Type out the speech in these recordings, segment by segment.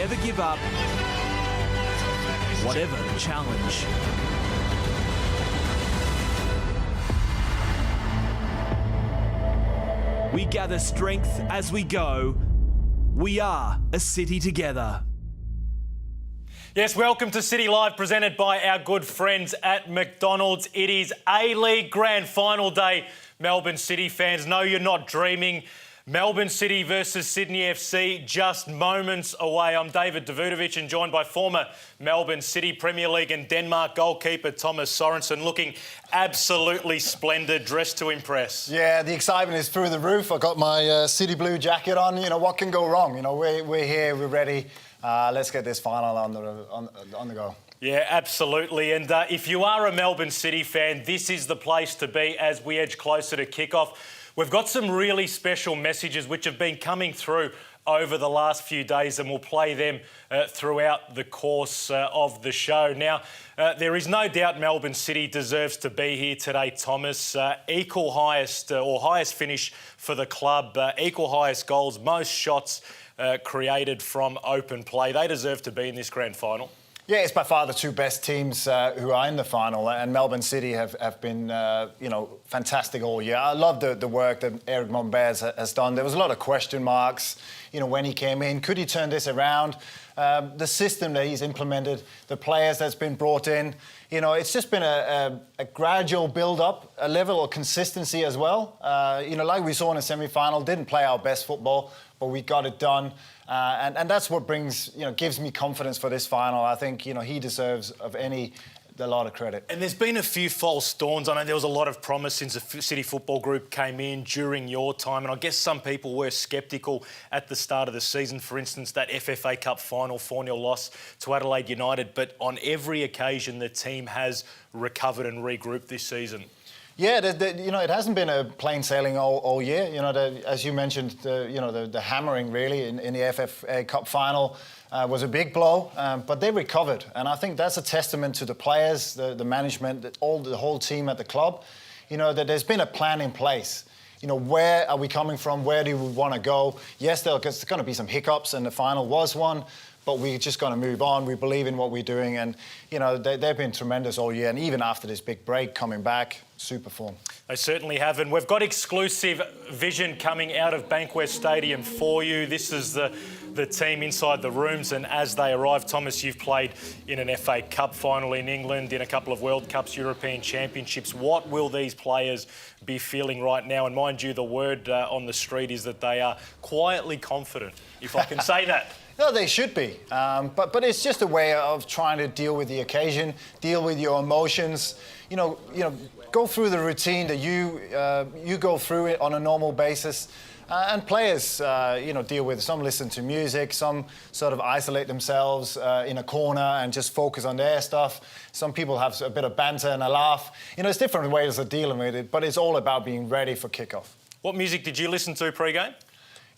never give up, whatever the challenge. We gather strength as we go. We are a city together. Yes, welcome to City Live, presented by our good friends at McDonald's. It is A-League Grand Final day, Melbourne City fans. No, you're not dreaming. Melbourne City versus Sydney FC, just moments away. I'm David Davutovic and joined by former Melbourne City Premier League and Denmark goalkeeper Thomas Sorensen, looking absolutely splendid, dressed to impress. Yeah, the excitement is through the roof. I got my City Blue jacket on. You know, what can go wrong? You know, we're here, we're ready. Let's get this final on the go. Yeah, absolutely. And if you are a Melbourne City fan, this is the place to be as we edge closer to kickoff. We've got some really special messages which have been coming through over the last few days, and we'll play them throughout the course of the show. Now, there is no doubt Melbourne City deserves to be here today, Thomas. Highest finish for the club, equal highest goals, most shots created from open play. They deserve to be in this grand final. Yeah, it's by far the two best teams who are in the final, and Melbourne City have been, fantastic all year. I love the work that Eric Monbez has done. There was a lot of question marks, when he came in. Could he turn this around? The system that he's implemented, the players that's been brought in, it's just been a gradual build-up, a level of consistency as well. Like we saw in the semi-final, didn't play our best football, but we got it done. And that's what gives me confidence for this final. I think, he deserves a lot of credit. And there's been a few false dawns. I know there was a lot of promise since the City Football Group came in during your time. And I guess some people were sceptical at the start of the season. For instance, that FFA Cup final 4-0 loss to Adelaide United. But on every occasion, the team has recovered and regrouped this season. Yeah, it hasn't been a plain sailing all year. As you mentioned, the hammering really in the FFA Cup final was a big blow, but they recovered, and I think that's a testament to the players, the management, the whole team at the club. That there's been a plan in place. Where are we coming from? Where do we want to go? Yes, there's going to be some hiccups, and the final was one. But we're just going to move on. We believe in what we're doing. And, they've been tremendous all year. And even after this big break, coming back, super form. They certainly have. And we've got exclusive vision coming out of Bankwest Stadium for you. This is the team inside the rooms. And as they arrive, Thomas, you've played in an FA Cup final in England, in a couple of World Cups, European Championships. What will these players be feeling right now? And mind you, the word on the street is that they are quietly confident, if I can say that. No, they should be, but it's just a way of trying to deal with the occasion, deal with your emotions. Go through the routine that you go through it on a normal basis, and players, deal with. Some listen to music, some sort of isolate themselves in a corner and just focus on their stuff. Some people have a bit of banter and a laugh. It's different ways of dealing with it, but it's all about being ready for kickoff. What music did you listen to pre-game?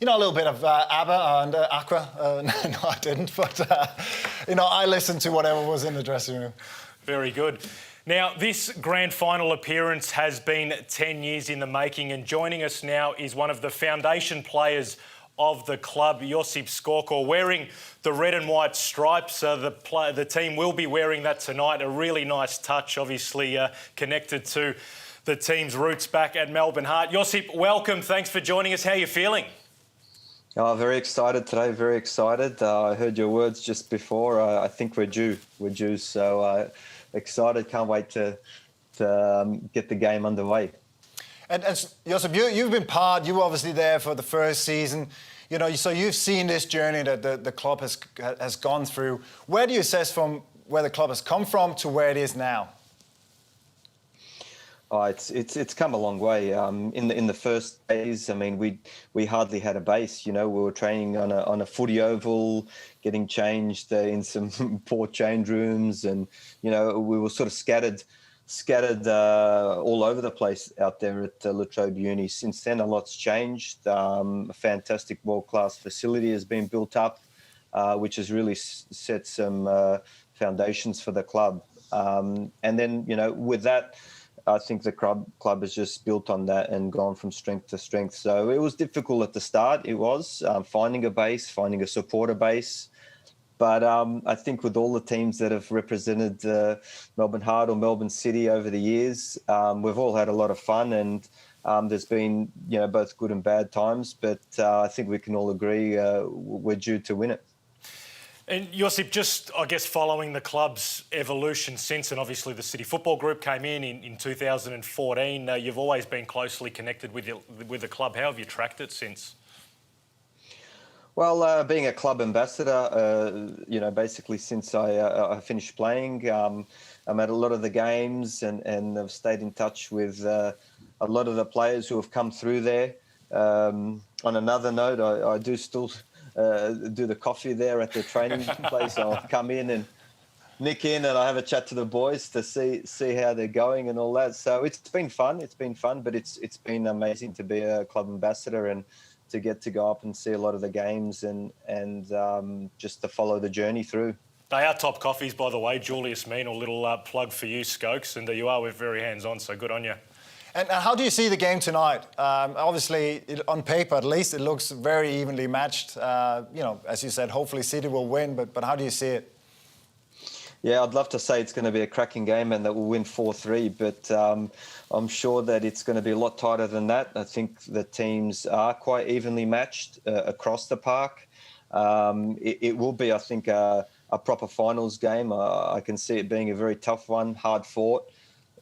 A little bit of ABBA and Aqua. No, I didn't. But, I listened to whatever was in the dressing room. Very good. Now, this grand final appearance has been 10 years in the making, and joining us now is one of the foundation players of the club, Josip Skorkor, wearing the red and white stripes. The team will be wearing that tonight. A really nice touch, obviously connected to the team's roots back at Melbourne Heart. Josip, welcome. Thanks for joining us. How are you feeling? Oh, very excited today, very excited. I heard your words just before. I think we're due. So excited, can't wait to get the game underway. And Josip, you've been you were obviously there for the first season. So you've seen this journey that the club has gone through. Where do you assess from where the club has come from to where it is now? Oh, it's come a long way. In the first days, I mean, we hardly had a base. We were training on a footy oval, getting changed in some poor change rooms, and we were sort of scattered all over the place out there at La Trobe Uni. Since then, a lot's changed. A fantastic world-class facility has been built up, which has really set some foundations for the club. And then, with that, I think the club has just built on that and gone from strength to strength. So it was difficult at the start. It was finding a base, finding a supporter base, But I think with all the teams that have represented Melbourne Heart or Melbourne City over the years, we've all had a lot of fun, and there's been both good and bad times. But I think we can all agree we're due to win it. And Josip, just I guess following the club's evolution since, and obviously the City Football Group came in 2014. You've always been closely connected with the club. How have you tracked it since? Well, being a club ambassador, basically since I finished playing, I'm at a lot of the games and I've stayed in touch with a lot of the players who have come through there. On another note, I do still do the coffee there at the training place. I'll come in and nick in and I have a chat to the boys to see how they're going and all that. So it's been fun. But it's been amazing to be a club ambassador and to get to go up and see a lot of the games and just to follow the journey through. They are top coffees, by the way. Julius Mean, a little plug for you, Skokes, and you are very hands-on, so good on you. And how do you see the game tonight? Obviously, on paper at least, it looks very evenly matched. As you said, hopefully City will win, but how do you see it? Yeah, I'd love to say it's going to be a cracking game and that we'll win 4-3, but I'm sure that it's going to be a lot tighter than that. I think the teams are quite evenly matched across the park. It will be, I think, a proper finals game. I can see it being a very tough one, hard fought.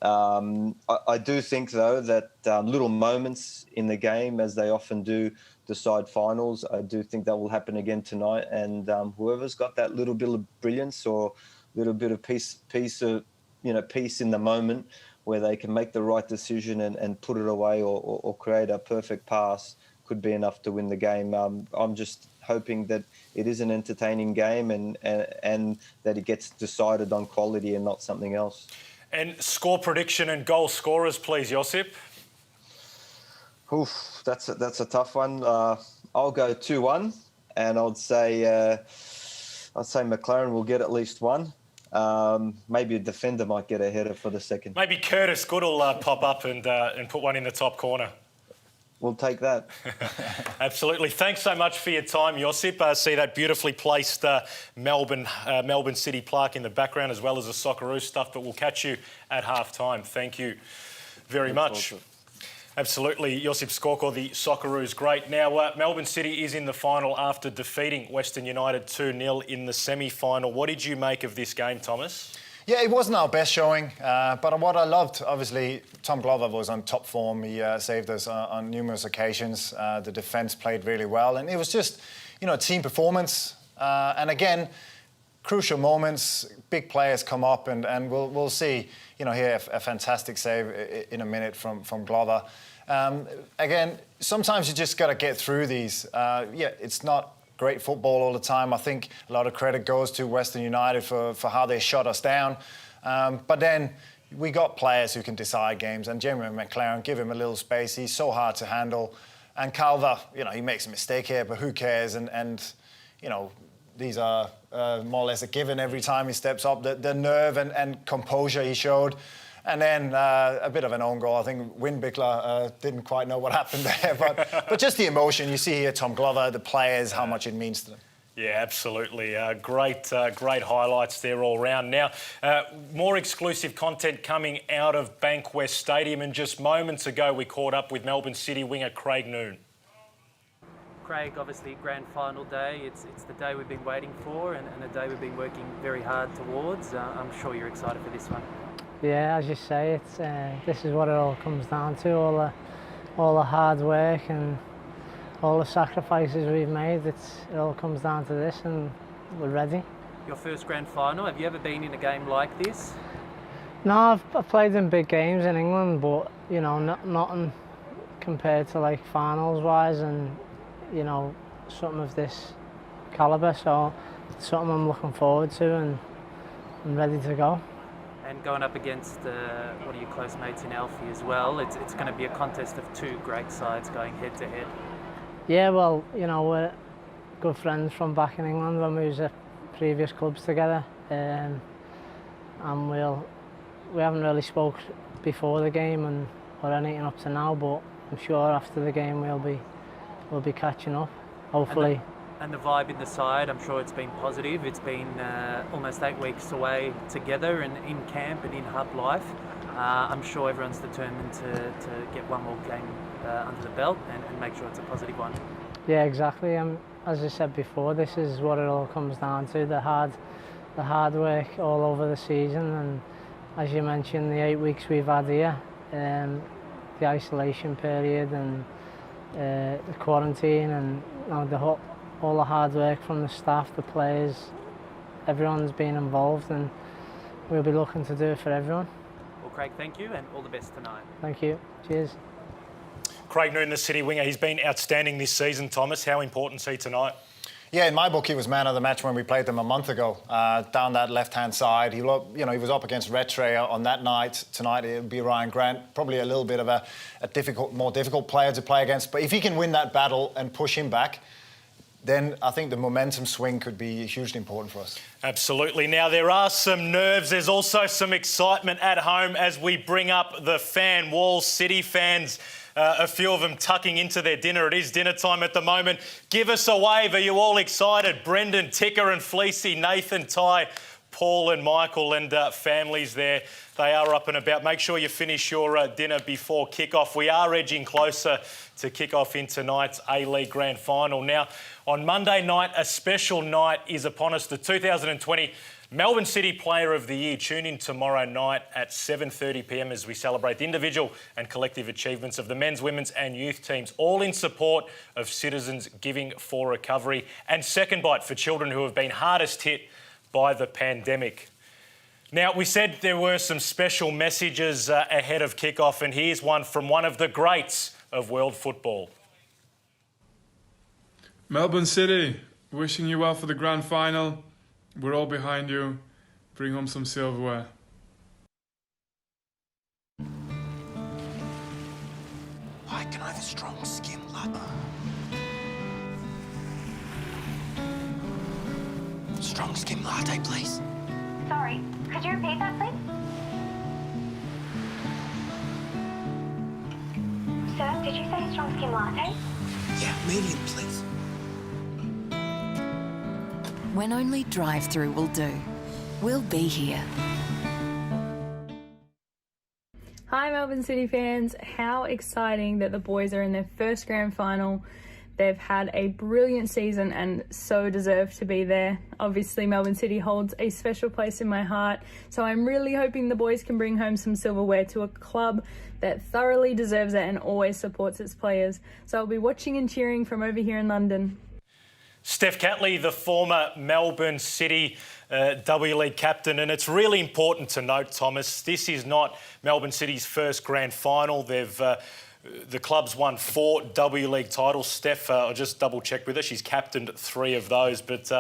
I do think, though, that little moments in the game, as they often do, decide finals. I do think that will happen again tonight, and whoever's got that little bit of brilliance or little bit of peace in the moment where they can make the right decision and put it away or create a perfect pass could be enough to win the game. I'm just hoping that it is an entertaining game and that it gets decided on quality and not something else. And score prediction and goal scorers, please, Josip. Oof, that's a tough one. I'll go 2-1, and I'd say McLaren will get at least one. Maybe a defender might get a header for the second. Maybe Curtis Good will pop up and put one in the top corner. We'll take that. Absolutely. Thanks so much for your time, Josip. See that beautifully placed Melbourne City plaque in the background, as well as the Socceroos stuff, but we'll catch you at half-time. Thank you very much. Absolutely. Josip Skorkor, the Socceroos great. Now, Melbourne City is in the final after defeating Western United 2-0 in the semi-final. What did you make of this game, Thomas? Yeah, it wasn't our best showing, but what I loved, obviously, Tom Glover was on top form. He saved us on numerous occasions. The defence played really well, and it was just, team performance. And again, crucial moments, big players come up, and we'll see, here a fantastic save in a minute from Glover. Again, sometimes you just got to get through these. It's not great football all the time. I think a lot of credit goes to Western United for how they shut us down. But then we got players who can decide games, and Jeremy McLaren, give him a little space. He's so hard to handle. And Calver, he makes a mistake here, but who cares? And these are more or less a given every time he steps up. The nerve and composure he showed. And then a bit of an own goal. I think Windbickler didn't quite know what happened there. But just the emotion. You see here Tom Glover, the players, how much it means to them. Yeah, absolutely. Great highlights there all round. Now, more exclusive content coming out of Bankwest Stadium. And just moments ago, we caught up with Melbourne City winger Craig Noone. Craig, obviously grand final day. It's the day we've been waiting for and a day we've been working very hard towards. I'm sure you're excited for this one. Yeah, as you say, this is what it all comes down to. All the hard work and all the sacrifices we've made. It all comes down to this, and we're ready. Your first grand final. Have you ever been in a game like this? No, I've played in big games in England, but nothing compared to like finals wise, and something of this calibre. So it's something I'm looking forward to, and I'm ready to go. And going up against one of your close mates in Alfie as well, it's going to be a contest of two great sides going head to head. Yeah, well, we're good friends from back in England when we was at previous clubs together, and we haven't really spoke before the game or anything up to now, but I'm sure after the game we'll be catching up, hopefully. and the vibe in the side, I'm sure it's been positive. It's been almost 8 weeks away together and in camp and in hub life. I'm sure everyone's determined to get one more game under the belt and make sure it's a positive one. Yeah, exactly. As I said before, this is what it all comes down to, the hard work all over the season, and as you mentioned, the 8 weeks we've had here, the isolation period and the quarantine, and all the hard work from the staff, the players, everyone's been involved, and we'll be looking to do it for everyone. Well, Craig, thank you, and all the best tonight. Thank you. Cheers. Craig Newton, the City winger, he's been outstanding this season, Thomas. How important is he tonight? Yeah, in my book, he was man of the match when we played them a month ago, down that left-hand side. He was up against Retrea on that night. Tonight, it'll be Ryan Grant, probably a little bit of a more difficult player to play against. But if he can win that battle and push him back, then I think the momentum swing could be hugely important for us. Absolutely. Now, there are some nerves. There's also some excitement at home as we bring up the fan wall. City fans, a few of them tucking into their dinner. It is dinner time at the moment. Give us a wave. Are you all excited? Brendan, Ticker and Fleecy, Nathan, Ty, Paul and Michael and families there. They are up and about. Make sure you finish your dinner before kick-off. We are edging closer to kick-off in tonight's A-League Grand Final. Now, on Monday night, a special night is upon us. The 2020 Melbourne City Player of the Year. Tune in tomorrow night at 7:30 p.m. as we celebrate the individual and collective achievements of the men's, women's and youth teams, all in support of Citizens Giving for Recovery and Second Bite for children who have been hardest hit by the pandemic. Now, we said there were some special messages ahead of kick-off, and here's one from one of the greats of world football. Melbourne City, wishing you well for the grand final. We're all behind you. Bring home some silverware. Hi, can I have a strong skim latte? Strong skim latte, please. Sorry, could you repeat that, please? Sir, did you say strong skim latte? Yeah, medium, please. When only drive-through will do. We'll be here. Hi Melbourne City fans, how exciting that the boys are in their first grand final. They've had a brilliant season and so deserve to be there. Obviously Melbourne City holds a special place in my heart, so I'm really hoping the boys can bring home some silverware to a club that thoroughly deserves it and always supports its players. So I'll be watching and cheering from over here in London. Steph Catley, the former Melbourne City W League captain, and it's really important to note, Thomas, this is not Melbourne City's first grand final. The club's won 4 W League titles. Steph, I'll just double check with her, she's captained 3 of those, but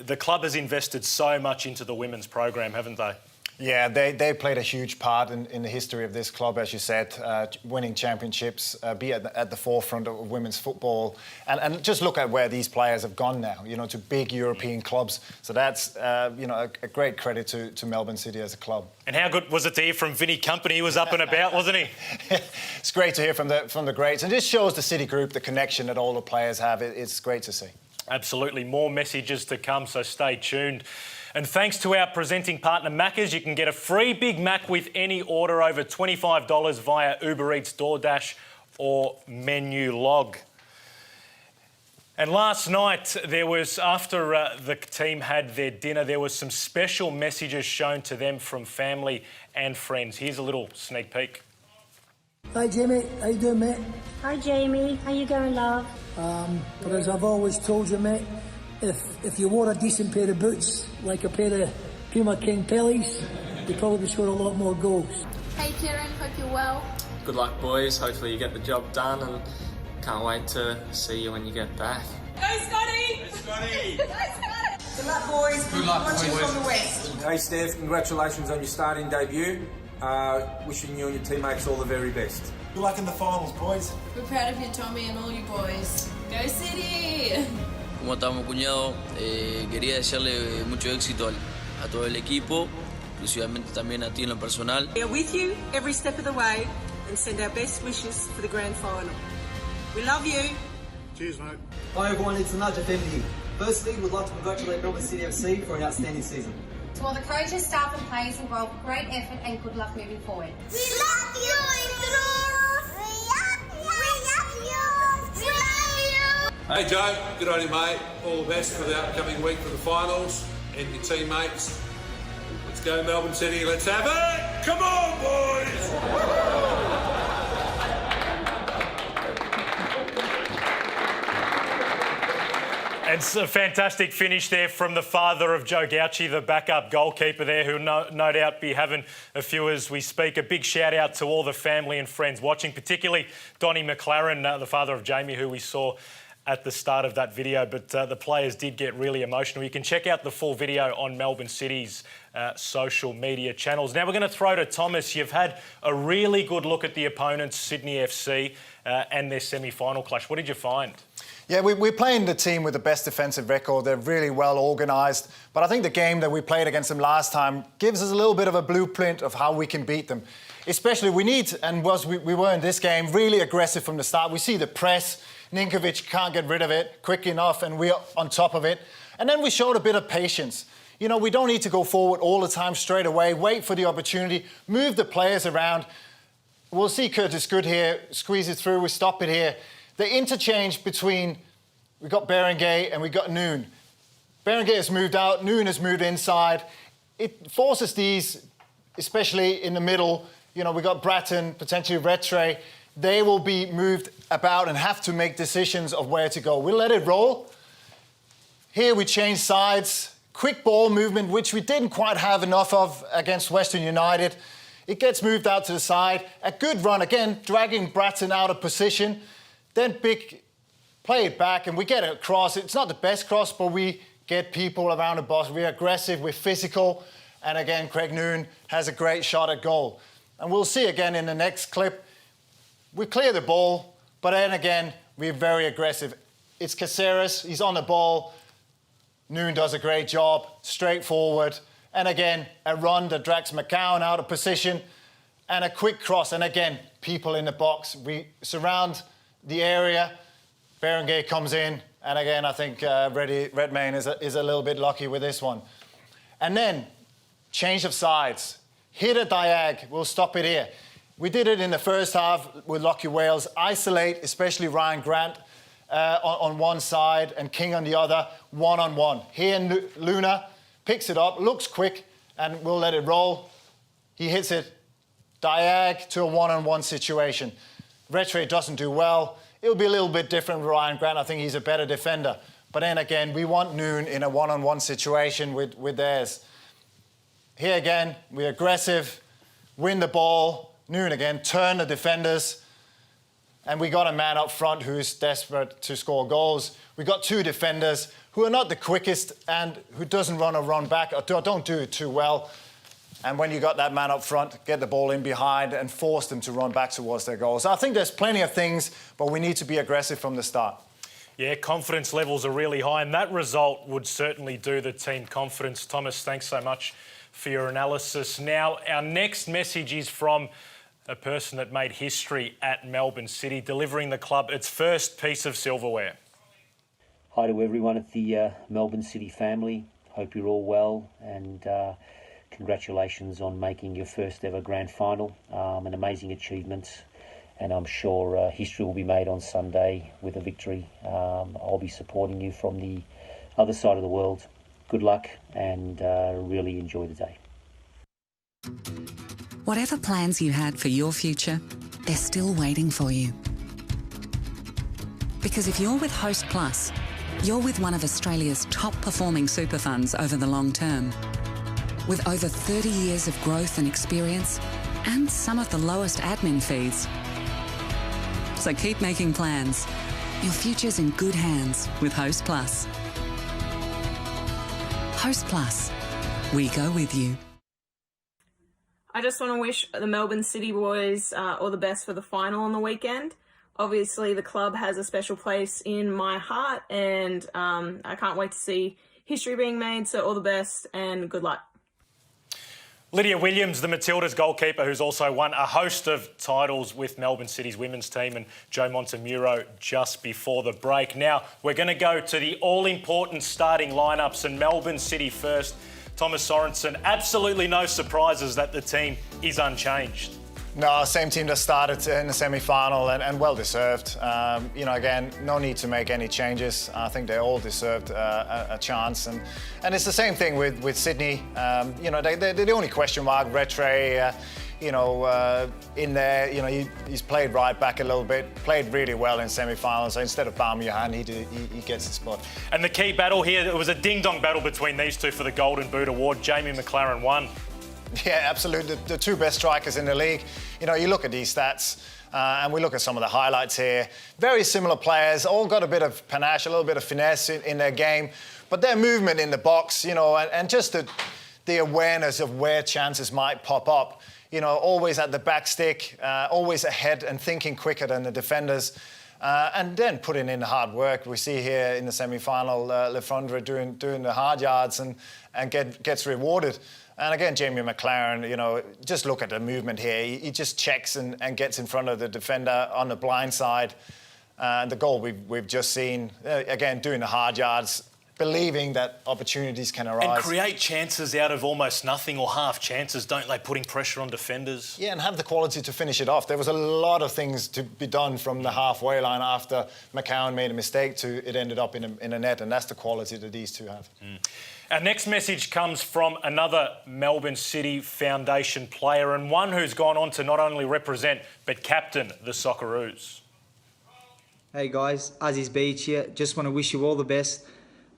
the club has invested so much into the women's program, haven't they? Yeah, they played a huge part in the history of this club, as you said, winning championships, be at the forefront of women's football. And just look at where these players have gone now, to big European clubs. So that's, a great credit to Melbourne City as a club. And how good was it to hear from Vinny Company? He was up and about, wasn't he? It's great to hear from the greats. And it just shows the City group, the connection that all the players have. It's great to see. Absolutely. More messages to come, so stay tuned. And thanks to our presenting partner Macca's, you can get a free Big Mac with any order over $25 via Uber Eats, DoorDash or Menulog. And last night, there was, after the team had their dinner, there was some special messages shown to them from family and friends. Here's a little sneak peek. Hi Jamie, how you doing mate? Hi Jamie, how you going, love? But as I've always told you mate, if you wore a decent pair of boots, like a pair of Puma King Pellies, you'd probably score a lot more goals. Hey Kieran, hope you're well. Good luck boys, hopefully you get the job done and can't wait to see you when you get back. Go Scotty! Go Scotty! Go Scotty! Good luck boys. Good luck boys. From the West. Hey Steph, congratulations on your starting debut. Wishing you and your teammates all the very best. Good luck in the finals, boys. We're proud of you, Tommy, and all you boys. Go City! ¿Cómo estamos, cuñado? Quería desearle mucho éxito a todo el equipo, exclusivamente también a ti en lo personal. We are with you every step of the way and send our best wishes for the grand final. We love you Cheers, mate. Hi everyone, it's Nudge Effendi. Firstly, we'd like to congratulate Melbourne City FC for an outstanding season. To all the coaches, staff and players involved, great effort and good luck moving forward. We love you, Andrew! We love you! Hey Joe, good on you mate. All the best for the upcoming week for the finals and your teammates. Let's go Melbourne City, let's have it! Come on boys! And it's a fantastic finish there from the father of Joe Gauci, the backup goalkeeper there, who no doubt be having a few as we speak. A big shout out to all the family and friends watching, particularly Donnie McLaren, the father of Jamie, who we saw at the start of that video. But the players did get really emotional. You can check out the full video on Melbourne City's social media channels. Now we're going to throw to Thomas. You've had a really good look at the opponents, Sydney FC, and their semi-final clash. What did you find? Yeah, we're playing the team with the best defensive record. They're really well organised. But I think the game that we played against them last time gives us a little bit of a blueprint of how we can beat them. Especially we need, and we were in this game, really aggressive from the start. We see the press. Ninkovic can't get rid of it quick enough, and we're on top of it. And then we showed a bit of patience. You know, we don't need to go forward all the time straight away. Wait for the opportunity. Move the players around. We'll see Curtis Good here. Squeeze it through. We stop it here. The interchange between, we got Berenguer and we got Noon. Berenguer has moved out, Noon has moved inside. It forces these, especially in the middle, you know, we got Bratton, potentially Rattray. They will be moved about and have to make decisions of where to go. We'll let it roll. Here we change sides. Quick ball movement, which we didn't quite have enough of against Western United. It gets moved out to the side. A good run, again, dragging Bratton out of position. Then Big play it back and we get it across. It's not the best cross, but we get people around the box. We're aggressive, we're physical. And again, Craig Noon has a great shot at goal. And we'll see again in the next clip. We clear the ball, but then again, we're very aggressive. It's Caceres, he's on the ball. Noon does a great job, straightforward. And again, a run that drags McCowan out of position. And a quick cross, and again, people in the box. We surround the area. Berenguer comes in, and again, I think Redmayne is a little bit lucky with this one. And then, change of sides. Hit a diag, we'll stop it here. We did it in the first half with Lockie Wales. Isolate, especially Ryan Grant on one side and King on the other, one-on-one. Here, Luna picks it up, looks quick, and we'll let it roll. He hits it diag to a one-on-one situation. Rattray doesn't do well. It'll be a little bit different with Ryan Grant. I think he's a better defender. But then again, we want Noon in a one-on-one situation with theirs. Here again, we're aggressive, win the ball. Noon again, turn the defenders. And we got a man up front who's desperate to score goals. We got two defenders who are not the quickest and who doesn't run back or don't do it too well. And when you got that man up front, get the ball in behind and force them to run back towards their goals. So I think there's plenty of things, but we need to be aggressive from the start. Yeah, confidence levels are really high, and that result would certainly do the team confidence. Thomas, thanks so much for your analysis. Now, our next message is from a person that made history at Melbourne City, delivering the club its first piece of silverware. Hi to everyone at the Melbourne City family. Hope you're all well, and congratulations on making your first ever grand final. An amazing achievement, and I'm sure history will be made on Sunday with a victory. I'll be supporting you from the other side of the world. Good luck, and really enjoy the day. Whatever plans you had for your future, they're still waiting for you. Because if you're with Host Plus, you're with one of Australia's top performing super funds over the long term. With over 30 years of growth and experience, and some of the lowest admin fees. So keep making plans. Your future's in good hands with Host Plus. Host Plus. We go with you. I just want to wish the Melbourne City boys all the best for the final on the weekend. Obviously, the club has a special place in my heart, and I can't wait to see history being made. So all the best and good luck. Lydia Williams, the Matildas goalkeeper, who's also won a host of titles with Melbourne City's women's team, and Joe Montemuro just before the break. Now, we're going to go to the all-important starting lineups, and Melbourne City first. Thomas Sorensen, absolutely no surprises that the team is unchanged. No, same team that started in the semi-final and well deserved. Again, no need to make any changes. I think they all deserved a chance, and it's the same thing with Sydney. They're the only question mark. Rattray, in there, he's played right back a little bit, played really well in semi-finals. So instead of Baumjohann, he gets the spot. And the key battle here, it was a ding-dong battle between these two for the Golden Boot award. Jamie McLaren won. Yeah, absolutely. The two best strikers in the league. You look at these stats and we look at some of the highlights here. Very similar players, all got a bit of panache, a little bit of finesse in their game, but their movement in the box, and just the awareness of where chances might pop up. Always at the back stick, always ahead and thinking quicker than the defenders. And then putting in the hard work. We see here in the semi-final, Lefondre doing the hard yards and gets rewarded. And again, Jamie McLaren, just look at the movement here. He just checks and gets in front of the defender on the blind side. And the goal we've just seen, again, doing the hard yards, believing that opportunities can arise. And create chances out of almost nothing or half chances, don't they, putting pressure on defenders? Yeah, and have the quality to finish it off. There was a lot of things to be done from the halfway line after McCowan made a mistake to it ended up in a net, and that's the quality that these two have. Our next message comes from another Melbourne City Foundation player, and one who's gone on to not only represent but captain the Socceroos. Hey guys, Aziz Beach here. Just want to wish you all the best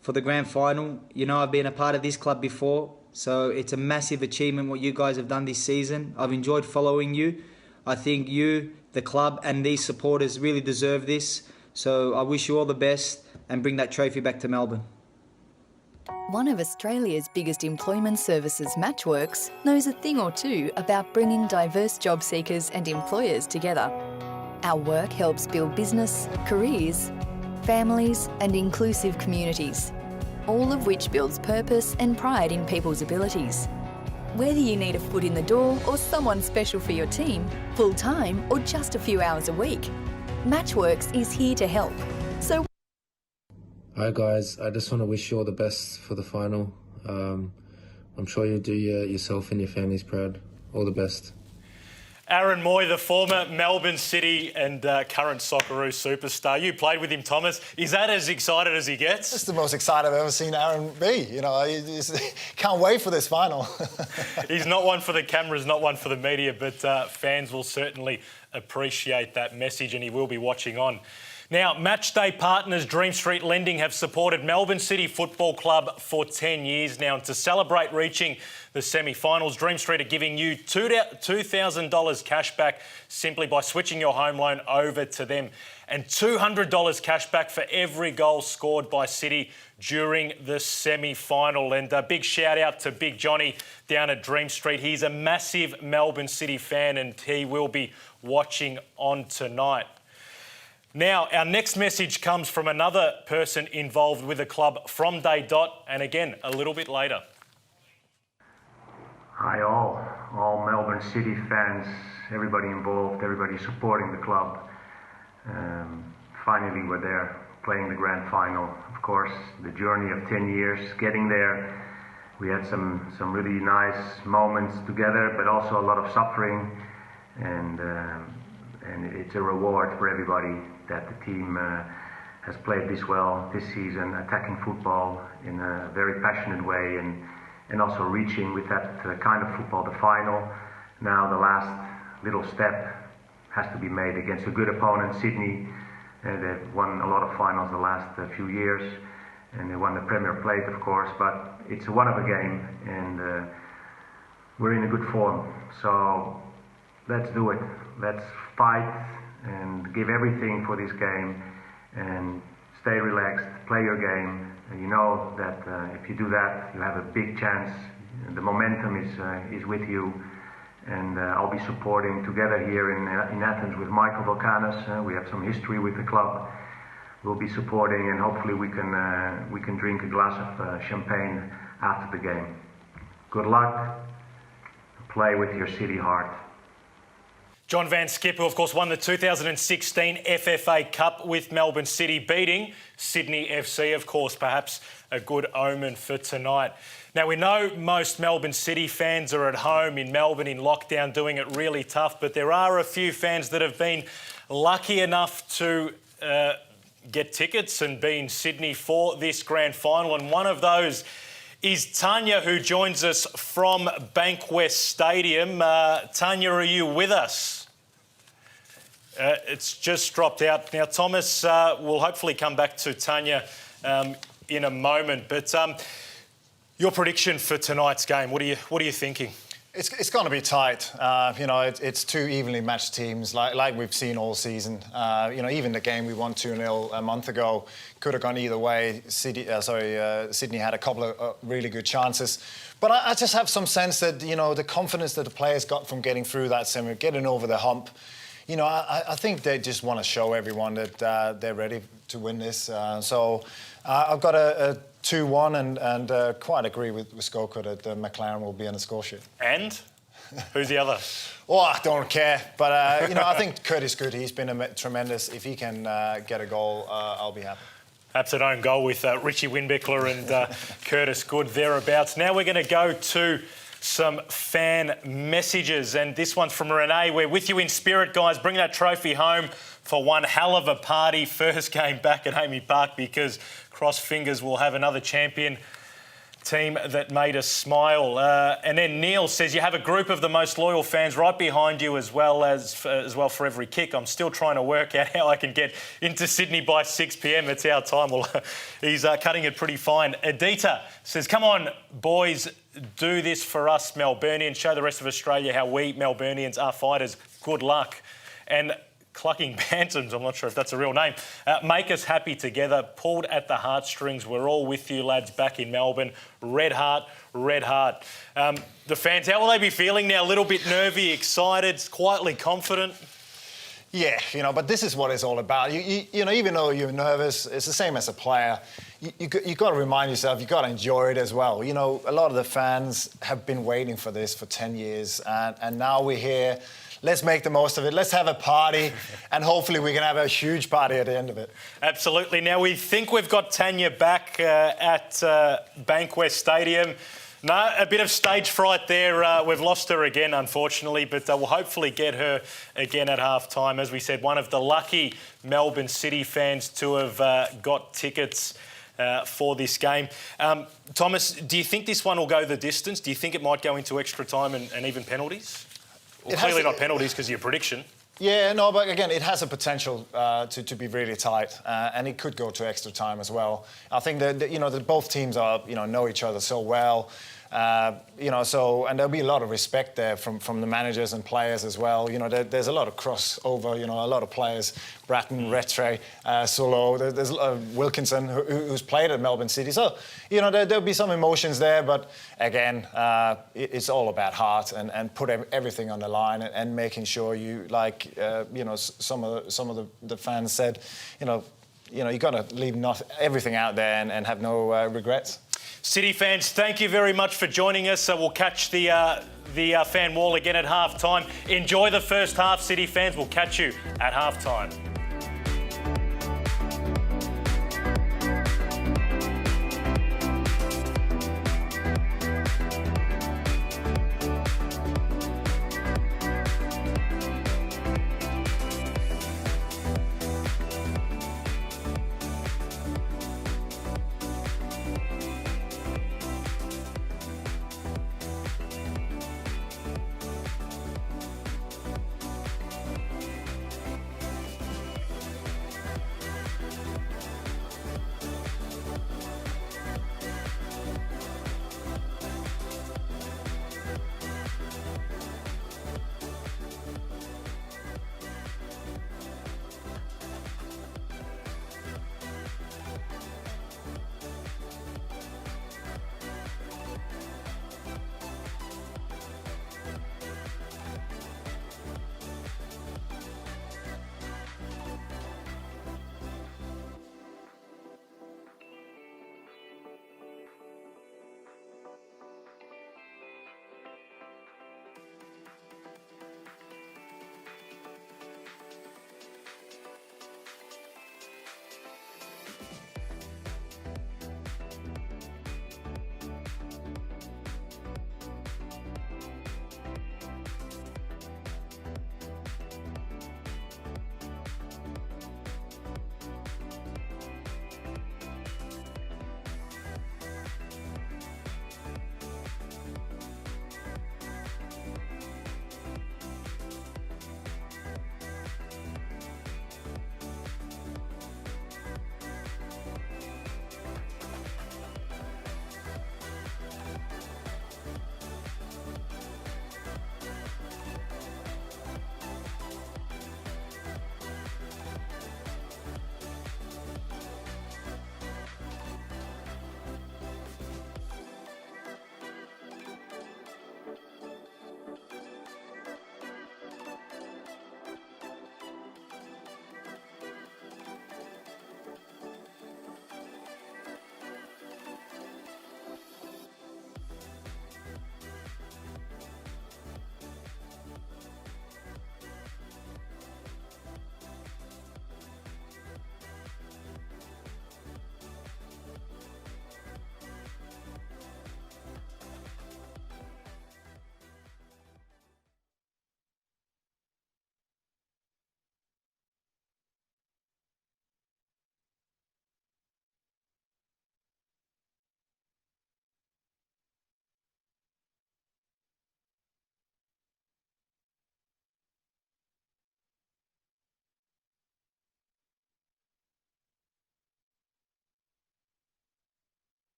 for the grand final. I've been a part of this club before, so it's a massive achievement what you guys have done this season. I've enjoyed following you. I think you, the club and these supporters really deserve this. So I wish you all the best and bring that trophy back to Melbourne. One of Australia's biggest employment services, Matchworks, knows a thing or two about bringing diverse job seekers and employers together. Our work helps build business, careers, families and inclusive communities, all of which builds purpose and pride in people's abilities. Whether you need a foot in the door or someone special for your team, full-time or just a few hours a week, Matchworks is here to help. So Hi guys, I just want to wish you all the best for the final. I'm sure you'll do yourself and your families proud. All the best. Aaron Moy, the former Melbourne City and current Socceroos superstar. You played with him, Thomas. Is that as excited as he gets? That's the most excited I've ever seen Aaron be. Can't wait for this final. He's not one for the cameras, not one for the media, but fans will certainly appreciate that message, and he will be watching on. Now, Matchday partners Dream Street Lending have supported Melbourne City Football Club for 10 years now. And to celebrate reaching the semi-finals, Dream Street are giving you $2,000 cash back simply by switching your home loan over to them, and $200 cash back for every goal scored by City during the semi-final. And a big shout out to Big Johnny down at Dream Street. He's a massive Melbourne City fan and he will be watching on tonight. Now, our next message comes from another person involved with the club from day dot, and again, a little bit later. Hi all Melbourne City fans, everybody involved, everybody supporting the club. Finally, we're there playing the grand final. Of course, the journey of 10 years, getting there. We had some really nice moments together, but also a lot of suffering, and it's a reward for everybody that the team has played this well this season, attacking football in a very passionate way and also reaching with that kind of football the final. Now the last little step has to be made against a good opponent, Sydney. They've won a lot of finals the last few years, and they won the Premier Plate, of course, but it's a one of a game, and we're in a good form. So let's do it. Let's fight and give everything for this game and stay relaxed, play your game. And you know that if you do that, you have a big chance. The momentum is with you. And I'll be supporting together here in Athens with Michael Volkanos. We have some history with the club. We'll be supporting, and hopefully we can drink a glass of champagne after the game. Good luck. play with your City heart. John Van Skip, who of course won the 2016 FFA Cup with Melbourne City, beating Sydney FC, of course, perhaps a good omen for tonight. Now, we know most Melbourne City fans are at home in Melbourne in lockdown doing it really tough, but there are a few fans that have been lucky enough to get tickets and be in Sydney for this grand final, and one of those is Tanya, who joins us from Bankwest Stadium. Tanya, are you with us? It's just dropped out. Now, Thomas, we'll hopefully come back to Tanya in a moment, but your prediction for tonight's game, what are you thinking? It's going to be tight. It's two evenly matched teams, like we've seen all season. Even the game we won 2-0 a month ago could have gone either way. Sydney had a couple of really good chances. But I just have some sense that, the confidence that the players got from getting through that semi, getting over the hump, I think they just want to show everyone that they're ready to win this. So I've got a 2-1 and quite agree with Skoka that McLaren will be on the score sheet. And? Who's the other? Oh, I don't care. But, I think Curtis Good, he's been tremendous. If he can get a goal, I'll be happy. Perhaps an own goal with Richie Winbickler and Curtis Good thereabouts. Now we're going to go to some fan messages, and this one's from Renee. We're with you in spirit, guys. Bring that trophy home for one hell of a party. First game back at Amy Park, because cross fingers we'll have another champion team that made us smile. And then Neil says you have a group of the most loyal fans right behind you as well for every kick. I'm still trying to work out how I can get into Sydney by 6 p.m. It's our time. Well, he's cutting it pretty fine. Adita says, come on, boys, do this for us Melburnians. Show the rest of Australia how we Melburnians are fighters. Good luck. And Clucking Bantams, I'm not sure if that's a real name. Make us happy together, pulled at the heartstrings. We're all with you, lads, back in Melbourne. Red heart, red heart. The fans, how will they be feeling now? A little bit nervy, excited, quietly confident? Yeah, but this is what it's all about. Even though you're nervous, it's the same as a player. You've got to remind yourself, you've got to enjoy it as well. A lot of the fans have been waiting for this for 10 years, and now we're here. Let's make the most of it. Let's have a party, and hopefully we can have a huge party at the end of it. Absolutely. Now, we think we've got Tanya back at Bankwest Stadium. No, a bit of stage fright there. We've lost her again, unfortunately, but we'll hopefully get her again at half-time. As we said, one of the lucky Melbourne City fans to have got tickets for this game. Thomas, do you think this one will go the distance? Do you think it might go into extra time and even penalties? Well, clearly not penalties because of your prediction. Yeah, no, but again, it has a potential to be really tight, and it could go to extra time as well. I think that both teams are know each other so well, and there'll be a lot of respect there from the managers and players as well. There's a lot of crossover. A lot of players, Bratton, Rattray, Solo. There's Wilkinson who's played at Melbourne City. So there'll be some emotions there, but again, it's all about heart and put everything on the line and making sure you some of the fans said, you got to leave everything out there and have no regrets. City fans, thank you very much for joining us. We'll catch the fan wall again at half-time. Enjoy the first half, City fans. We'll catch you at half-time.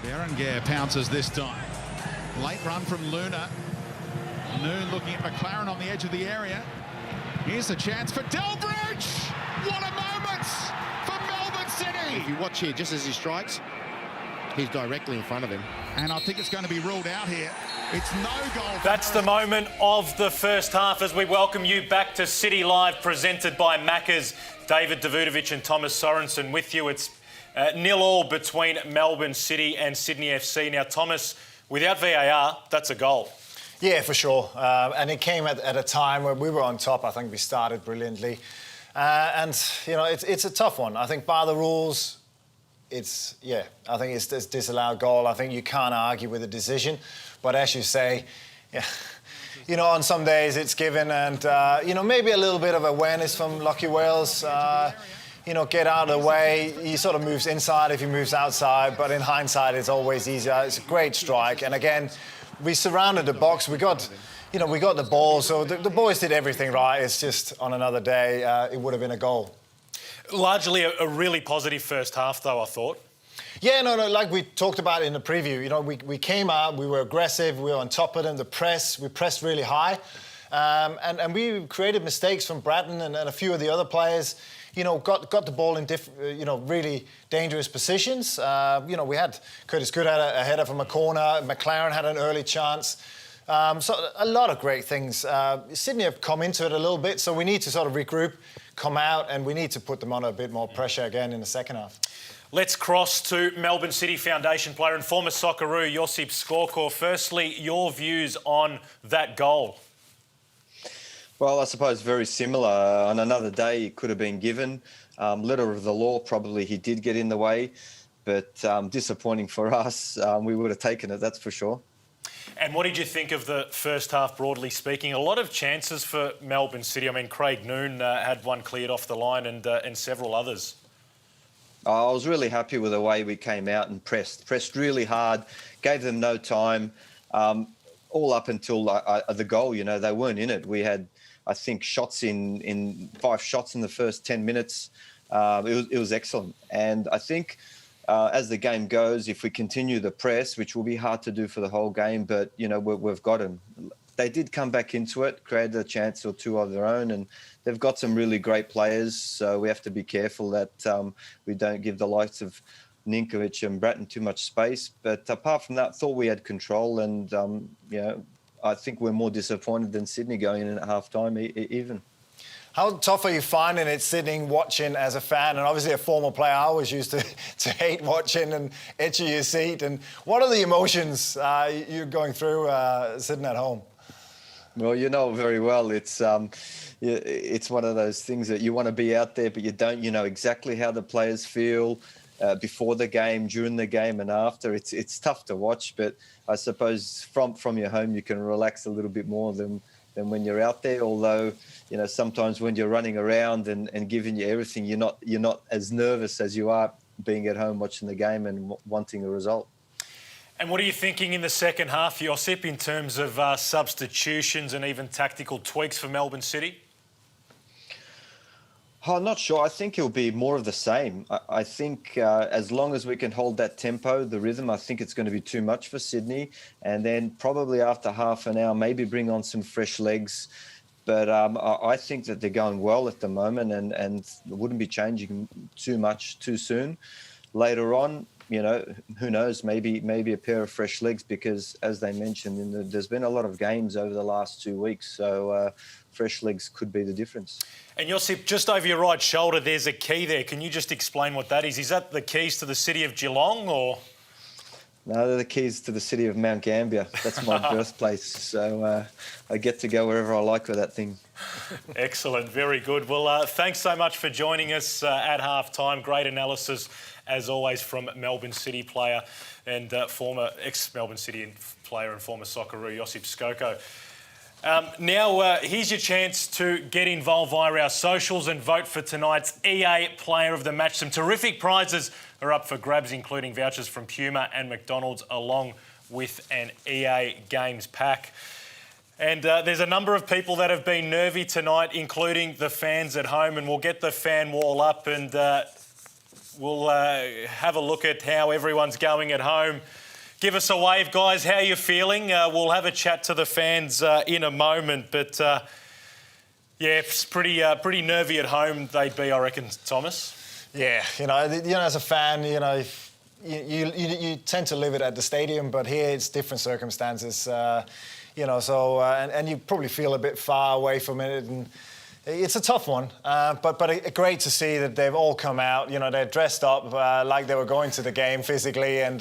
Berenguer pounces this time. Late run from Luna. Noon looking at McLaren on the edge of the area. Here's a chance for Delbridge! What a moment for Melbourne City! If you watch here, just as he strikes, he's directly in front of him. And I think it's going to be ruled out here. It's no goal. That's the moment of the first half as we welcome you back to City Live, presented by Macca's. David Davutovic and Thomas Sorensen with you. It's 0-0 between Melbourne City and Sydney FC. Now, Thomas, without VAR, that's a goal. Yeah, for sure. And it came at a time where we were on top. I think we started brilliantly. And, you know, it's a tough one. I think by the rules, I think it's this disallowed goal. I think you can't argue with the decision. But as you say, yeah, you know, on some days it's given. And, you know, maybe a little bit of awareness from Lachie Wales. You know, get out of the way. He sort of moves inside if he moves outside. But in hindsight, it's always easier. It's a great strike. And again, we surrounded the box. We got the ball. So the boys did everything right. It's just on another day, it would have been a goal. Largely a really positive first half, though, I thought. Yeah, no, like we talked about in the preview. You know, we came out, we were aggressive, we were on top of them. We pressed really high. And we created mistakes from Bratton and a few of the other players. You know, got the ball in really dangerous positions. You know, we had Curtis Good had a header from a corner. McLaren had an early chance. So a lot of great things. Sydney have come into it a little bit, so we need to sort of regroup, come out, and we need to put them under a bit more pressure again in the second half. Let's cross to Melbourne City Foundation player and former Socceroo, Josip Skorkor. Firstly, your views on that goal. Well, I suppose very similar. On another day, it could have been given. Letter of the law, probably he did get in the way, but disappointing for us. We would have taken it, that's for sure. And what did you think of the first half, broadly speaking? A lot of chances for Melbourne City. I mean, Craig Noon had one cleared off the line and several others. I was really happy with the way we came out and pressed really hard, gave them no time, all up until the goal. You know, they weren't in it. We had, I think, shots in 5 shots in the first 10 minutes. It was excellent. And I think as the game goes, if we continue the press, which will be hard to do for the whole game, but, you know, we've got them. They did come back into it, created a chance or two of their own, and they've got some really great players. So we have to be careful that we don't give the likes of Ninkovic and Bratton too much space. But apart from that, I thought we had control, and you know, I think we're more disappointed than Sydney going in at half-time even. How tough are you finding it sitting, watching as a fan? And obviously a former player, I always used to hate watching and edge of your seat. And what are the emotions you're going through sitting at home? Well, you know very well. It's one of those things that you want to be out there, but you don't. You know exactly how the players feel before the game, during the game, and after. It's tough to watch, but I suppose from your home you can relax a little bit more than when you're out there. Although, you know, sometimes when you're running around and giving you everything, you're not as nervous as you are being at home watching the game and wanting a result. And what are you thinking in the second half, Josip, in terms of substitutions and even tactical tweaks for Melbourne City? I'm not sure. I think it'll be more of the same. I think as long as we can hold that tempo, the rhythm, I think it's going to be too much for Sydney. And then probably after half an hour, maybe bring on some fresh legs. But I think that they're going well at the moment and wouldn't be changing too much too soon. Later on, you know, who knows, maybe a pair of fresh legs, because as they mentioned, there's been a lot of games over the last 2 weeks. So fresh legs could be the difference. And Josip, just over your right shoulder, there's a key there. Can you just explain what that is? Is that the keys to the city of Geelong, or...? No, they're the keys to the city of Mount Gambier. That's my birthplace. So I get to go wherever I like with that thing. Excellent. Very good. Well, thanks so much for joining us at half-time. Great analysis, as always, from Melbourne City player and former ex-Melbourne City player and former Socceroo, Josip Skorkor. Now, here's your chance to get involved via our socials and vote for tonight's EA Player of the Match. Some terrific prizes are up for grabs, including vouchers from Puma and McDonald's, along with an EA Games pack. And there's a number of people that have been nervy tonight, including the fans at home, and we'll get the fan wall up. And we'll have a look at how everyone's going at home. Give us a wave, guys, how you feeling. We'll have a chat to the fans in a moment, but it's pretty nervy at home they'd be, I reckon, Thomas. Yeah, as a fan, you tend to live it at the stadium, but here it's different circumstances, so and you probably feel a bit far away from it, and it's a tough one, but great to see that they've all come out. They're dressed up like they were going to the game physically, and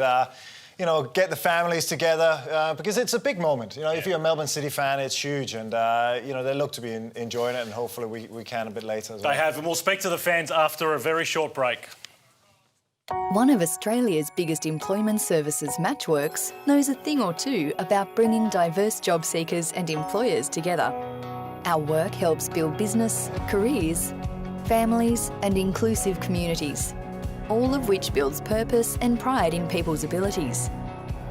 get the families together because it's a big moment. If you're a Melbourne City fan, it's huge, and they look to be enjoying it, and hopefully we can a bit later as well. They have, and we'll speak to the fans after a very short break. One of Australia's biggest employment services, Matchworks, knows a thing or two about bringing diverse job seekers and employers together. Our work helps build business, careers, families and inclusive communities, all of which builds purpose and pride in people's abilities.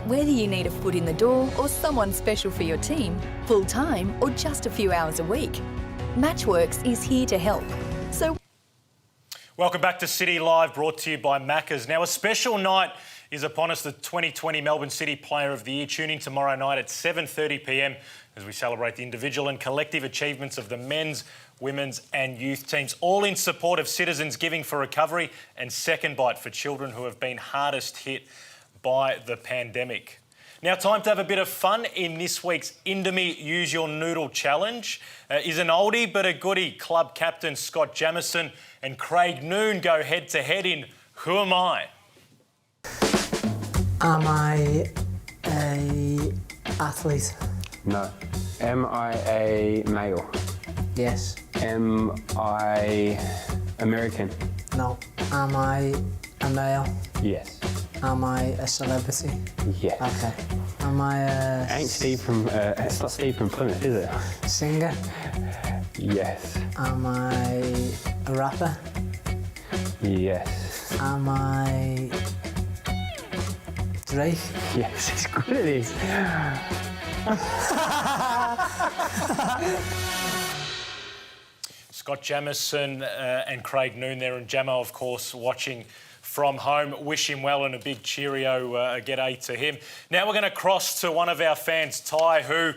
Whether you need a foot in the door or someone special for your team, full-time or just a few hours a week, Matchworks is here to help. So, welcome back to City Live, brought to you by Macca's. Now, a special night is upon us, the 2020 Melbourne City Player of the Year. Tune in tomorrow night at 7:30 p.m. as we celebrate the individual and collective achievements of the men's, women's and youth teams, all in support of Citizens Giving for Recovery and Second Bite for children who have been hardest hit by the pandemic. Now, time to have a bit of fun in this week's Indomie Use Your Noodle Challenge. Is an oldie but a goodie. Club captain Scott Jamieson and Craig Noon go head-to-head in Who Am I? Am I a athlete? No. Am I a male? Yes. Am I American? No. Am I a male? Yes. Am I a celebrity? Yes. Okay. Am I a... Ain't Steve from... it's not Steve from Plymouth, is it? Singer? Yes. Am I a rapper? Yes. Am I... Drake? Yes, he's good at this. Scott Jamieson and Craig Noon there, and Jamo, of course, watching from home. Wish him well and a big cheerio g'day to him. Now we're going to cross to one of our fans, Ty, who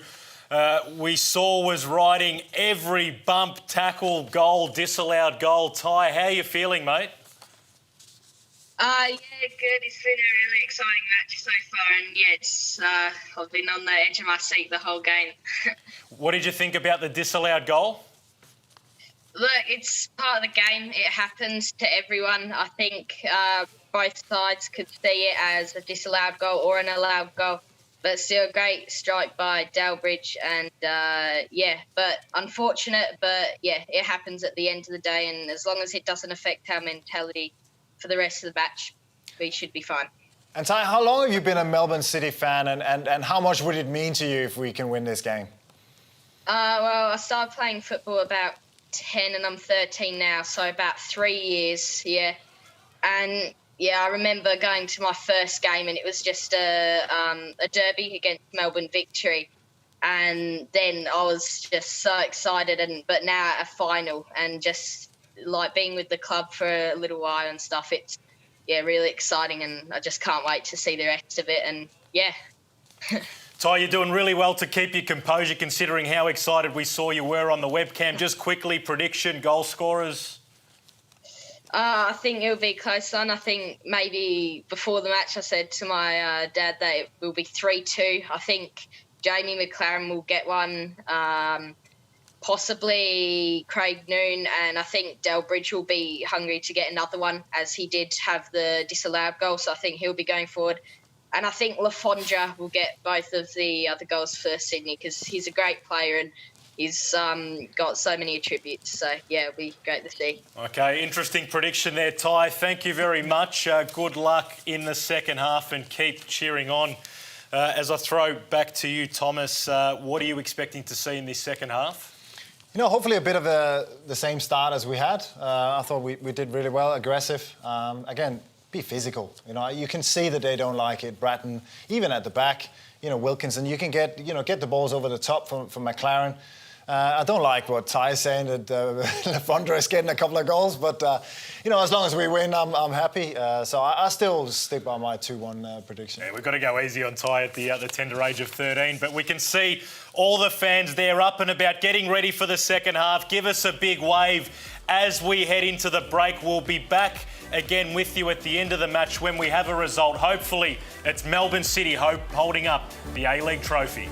we saw was riding every bump, tackle, goal, disallowed goal. Ty, how are you feeling, mate? Yeah, good. It's been a really exciting match so far, and it's I've been on the edge of my seat the whole game. What did you think about the disallowed goal? Look, it's part of the game. It happens to everyone. I think both sides could see it as a disallowed goal or an allowed goal, but still a great strike by Delbridge, and but unfortunate, but yeah, it happens at the end of the day, and as long as it doesn't affect our mentality for the rest of the match, we should be fine. And Ty, how long have you been a Melbourne City fan, and how much would it mean to you if we can win this game? Well, I started playing football about 10 and I'm 13 now, so about 3 years, yeah. And yeah, I remember going to my first game, and it was just a derby against Melbourne Victory. And then I was just so excited, but now at a final, and just like being with the club for a little while and stuff, it's really exciting, and I just can't wait to see the rest of it. And yeah. Ty, you're doing really well to keep your composure considering how excited we saw you were on the webcam. Just quickly, prediction, goal scorers? I think it'll be close on. I think maybe before the match I said to my dad that it will be 3-2. I think Jamie McLaren will get one, possibly Craig Noon, and I think Delbridge will be hungry to get another one, as he did have the disallowed goal, so I think he'll be going forward. And I think Lafondra will get both of the other goals for Sydney, because he's a great player and he's got so many attributes. So, yeah, it'll be great to see. OK, interesting prediction there, Ty. Thank you very much. Good luck in the second half and keep cheering on. As I throw back to you, Thomas, what are you expecting to see in this second half? Hopefully a bit of the same start as we had. I thought we did really well, aggressive. Again, be physical. You can see that they don't like it. Bratton, even at the back, Wilkinson, you can get the balls over the top from McLaren. I don't like what Ty's saying, that Lafondra is getting a couple of goals, but, as long as we win, I'm happy. So I still stick by my 2-1 prediction. Yeah, we've got to go easy on Ty at the tender age of 13, but we can see all the fans there up and about, getting ready for the second half. Give us a big wave as we head into the break. We'll be back again with you at the end of the match when we have a result. Hopefully, it's Melbourne City holding up the A-League trophy.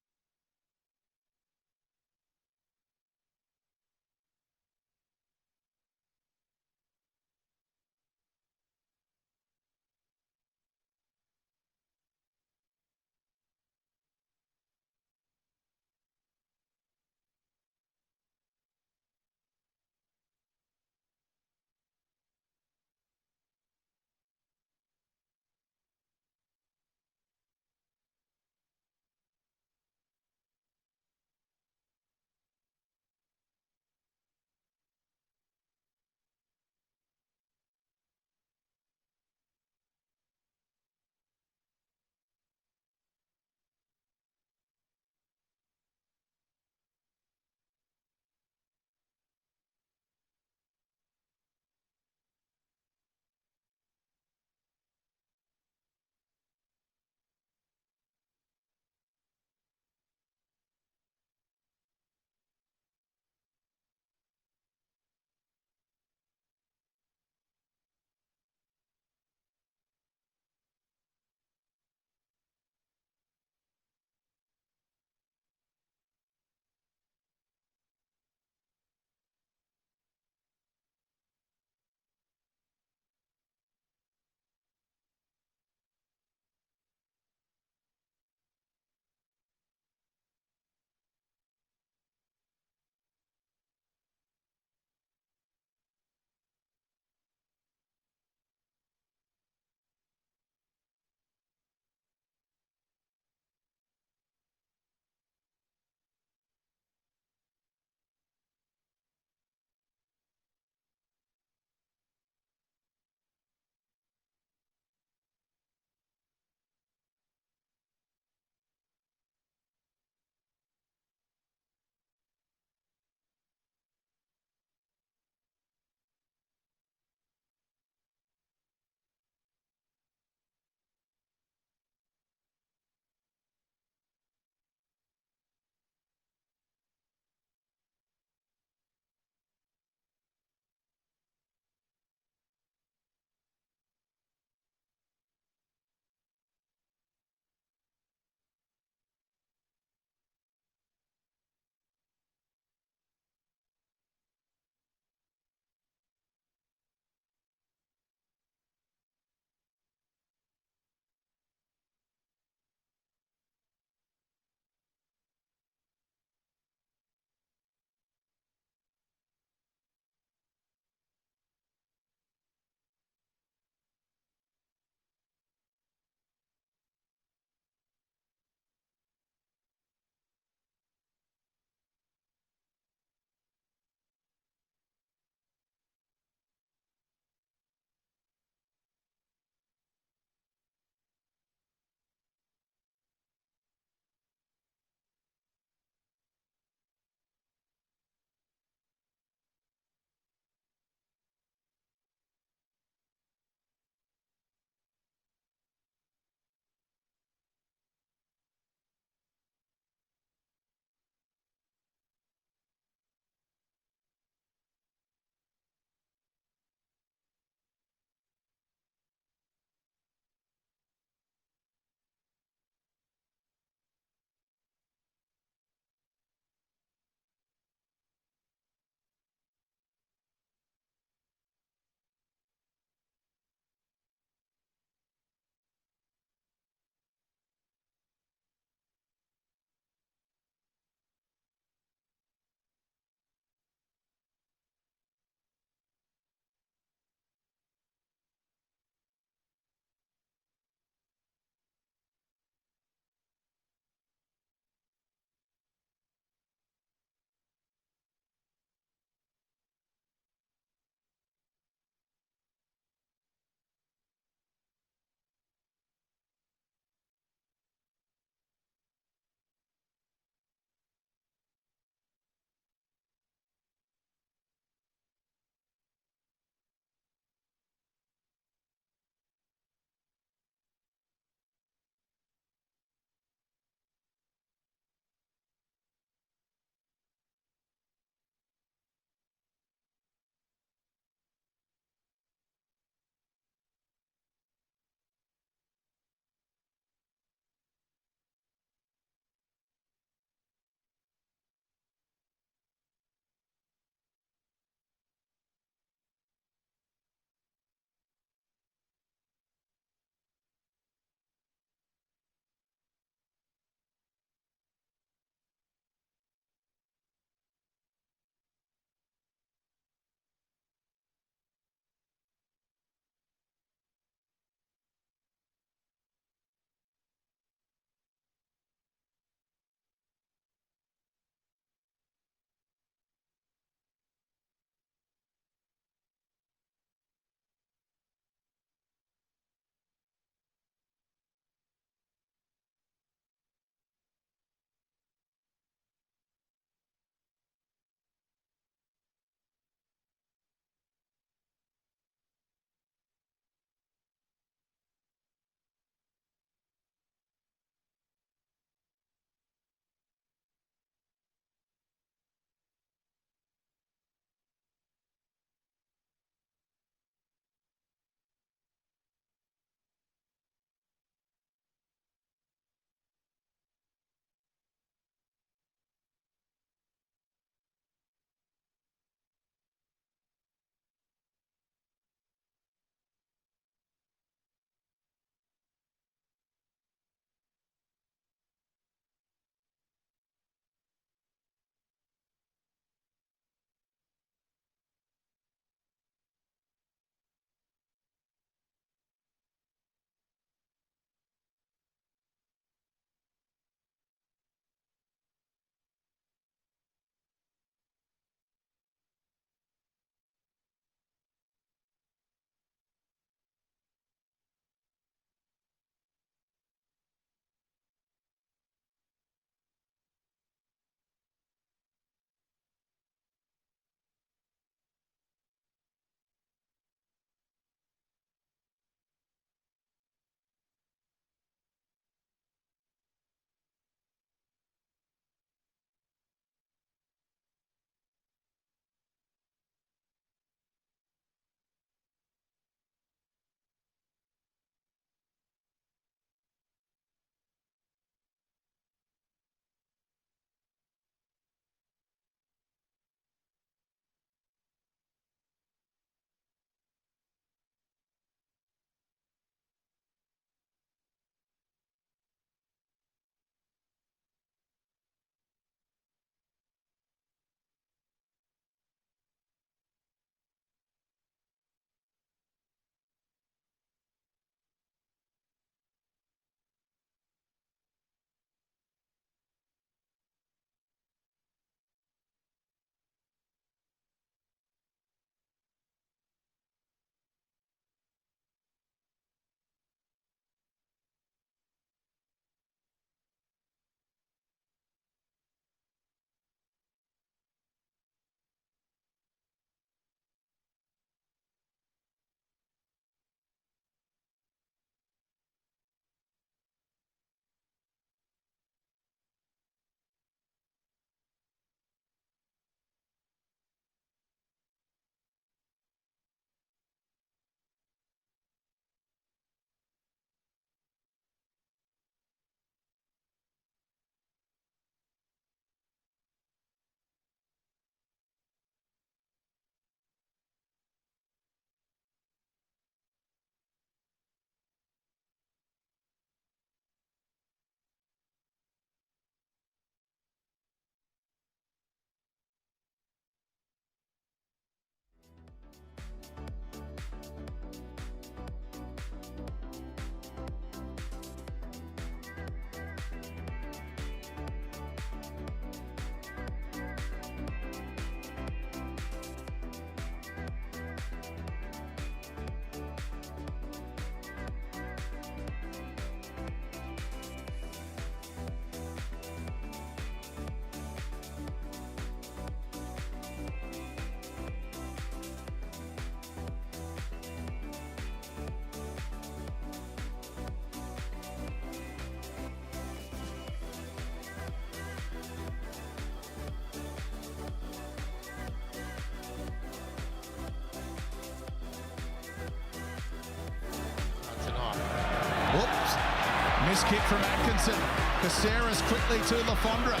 Miss kick from Atkinson. Caceres quickly to Lafondra.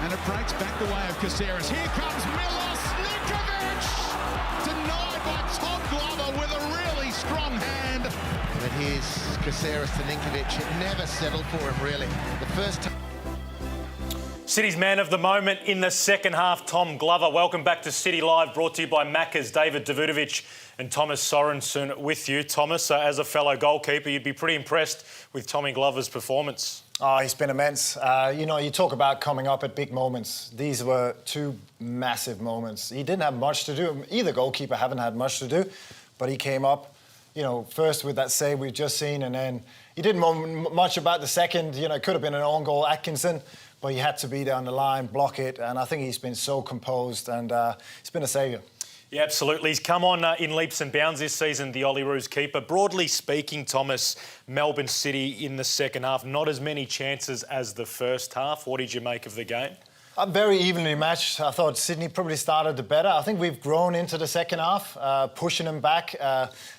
And it breaks back the way of Caceres. Here comes Milos Nikovic! Denied by Tom Glover with a really strong hand. But here's Caceres to Ninkovic. It never settled for him, really. The first time. City's man of the moment in the second half, Tom Glover. Welcome back to City Live, brought to you by Macca's. David Davutovic and Thomas Sorensen with you. Thomas, as a fellow goalkeeper, you'd be pretty impressed with Tommy Glover's performance. Oh, he's been immense. You talk about coming up at big moments. These were two massive moments. He didn't have much to do. Either goalkeeper haven't had much to do, but he came up, first with that save we've just seen, and then he didn't know much about the second. It could have been an own goal, Atkinson, but he had to be down the line, block it, and I think he's been so composed, and he's been a saviour. Yeah, absolutely. He's come on in leaps and bounds this season, the Olyroos keeper. Broadly speaking, Thomas, Melbourne City in the second half, not as many chances as the first half. What did you make of the game? Very evenly matched. I thought Sydney probably started the better. I think we've grown into the second half, pushing them back.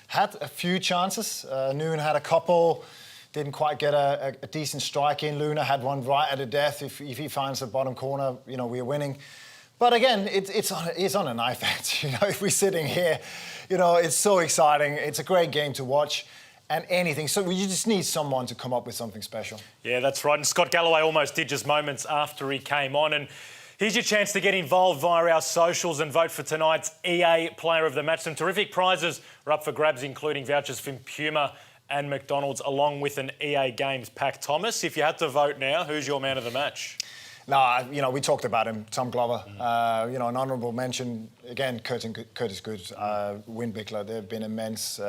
Had a few chances. Noon had a couple. Didn't quite get a decent strike in. Luna had one right at the death. If he finds the bottom corner, we're winning. But again, it's on a knife edge. If we're sitting here, it's so exciting. It's a great game to watch, and anything. So you just need someone to come up with something special. Yeah, that's right. And Scott Galloway almost did just moments after he came on. And here's your chance to get involved via our socials and vote for tonight's EA Player of the Match. Some terrific prizes are up for grabs, including vouchers from Puma and McDonald's, along with an EA Games pack. Thomas, if you had to vote now, who's your man of the match? No, we talked about him, Tom Glover. An honourable mention, again, Curtis Good, Win Bickler, they've been immense.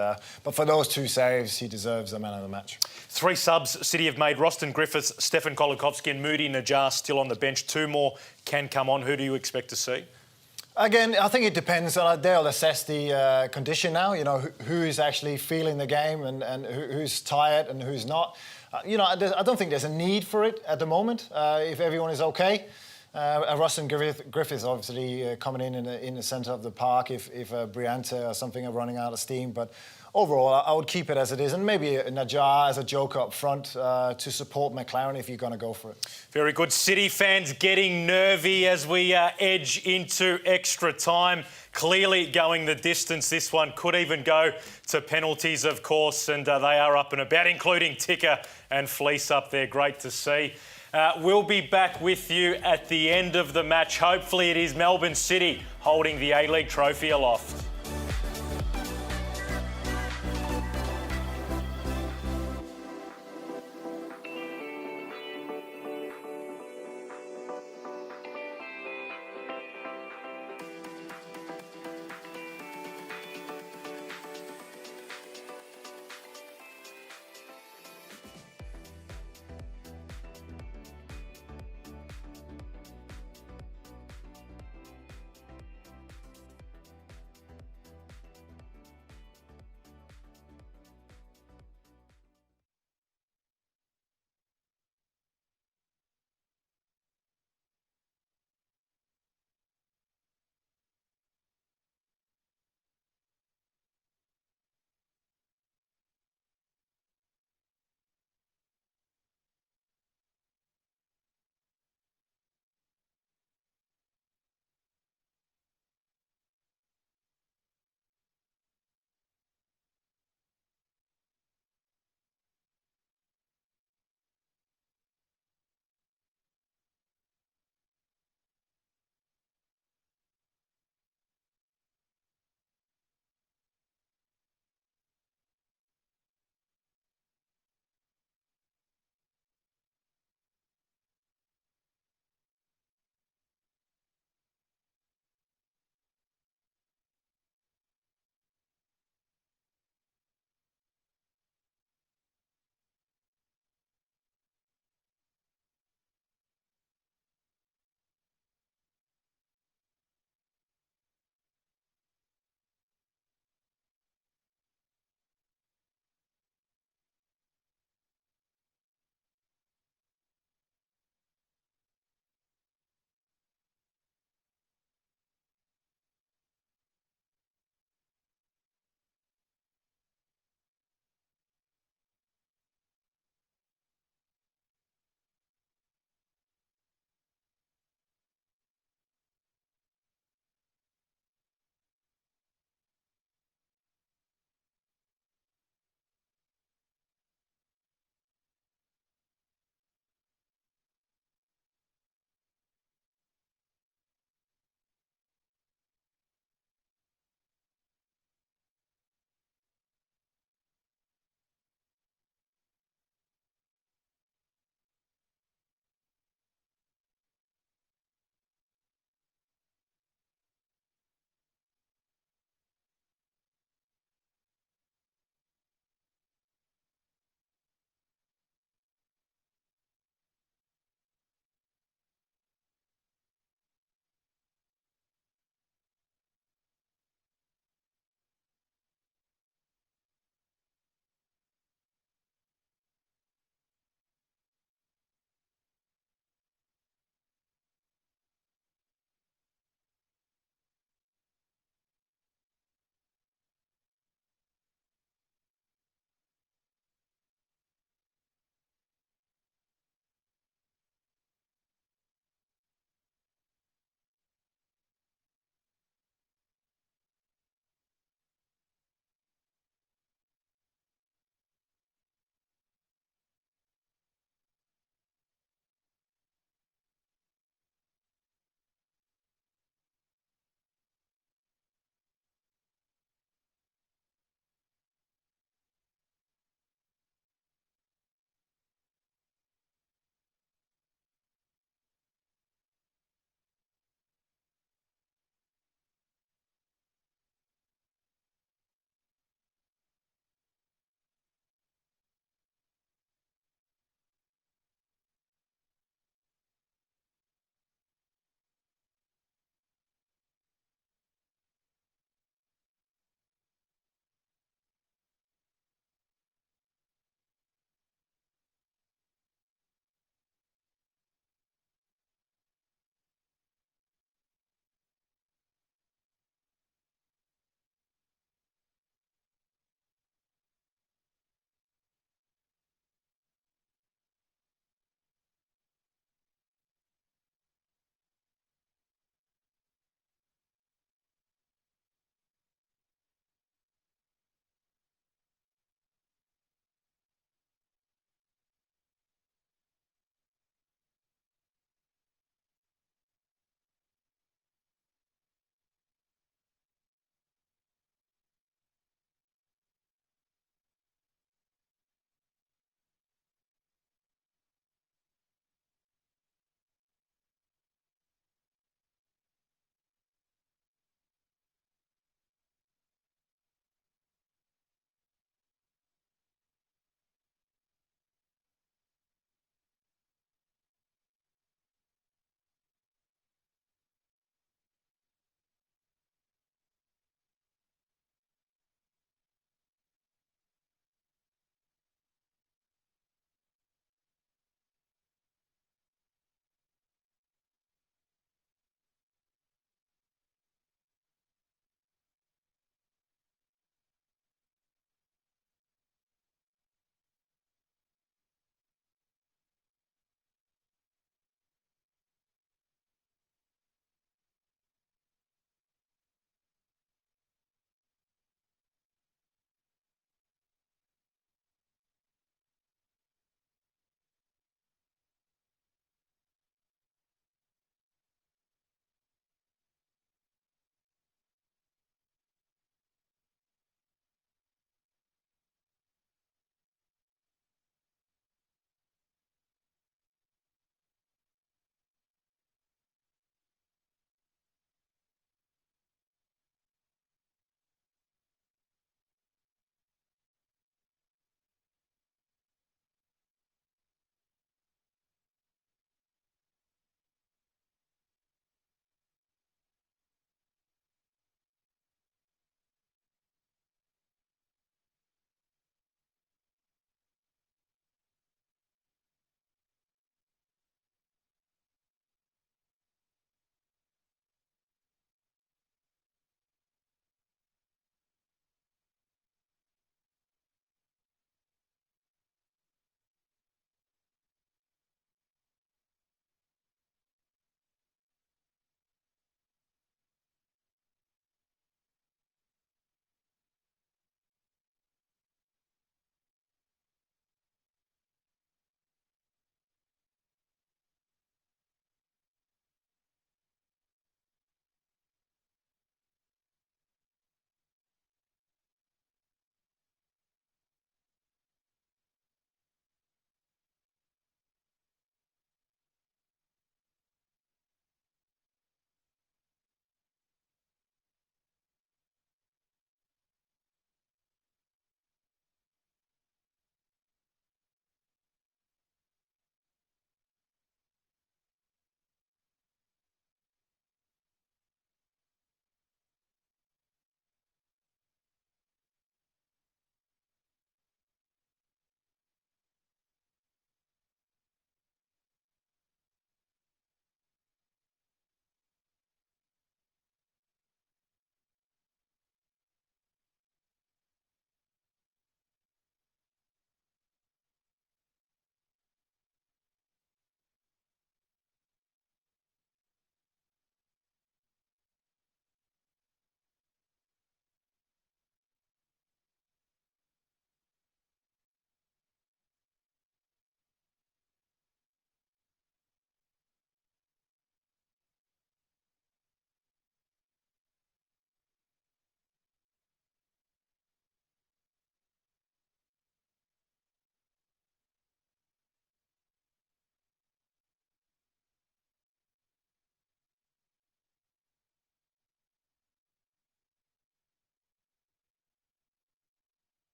But for those two saves, he deserves the man of the match. 3 subs City have made. Roston Griffiths, Stefan Kolikovsky and Moody Najjar still on the bench. 2 more can come on. Who do you expect to see? Again, I think it depends. They'll assess the condition now, who's actually feeling the game and who's tired and who's not. I don't think there's a need for it at the moment, if everyone is okay. Roston Griffiths obviously coming in the centre of the park if Briante or something are running out of steam. But overall, I would keep it as it is. And maybe Najjar as a joker up front to support McLaren if you're going to go for it. Very good. City fans getting nervy as we edge into extra time. Clearly going the distance. This one could even go to penalties, of course, and they are up and about, including Ticker and Fleece up there. Great to see. We'll be back with you at the end of the match. Hopefully it is Melbourne City holding the A-League trophy aloft.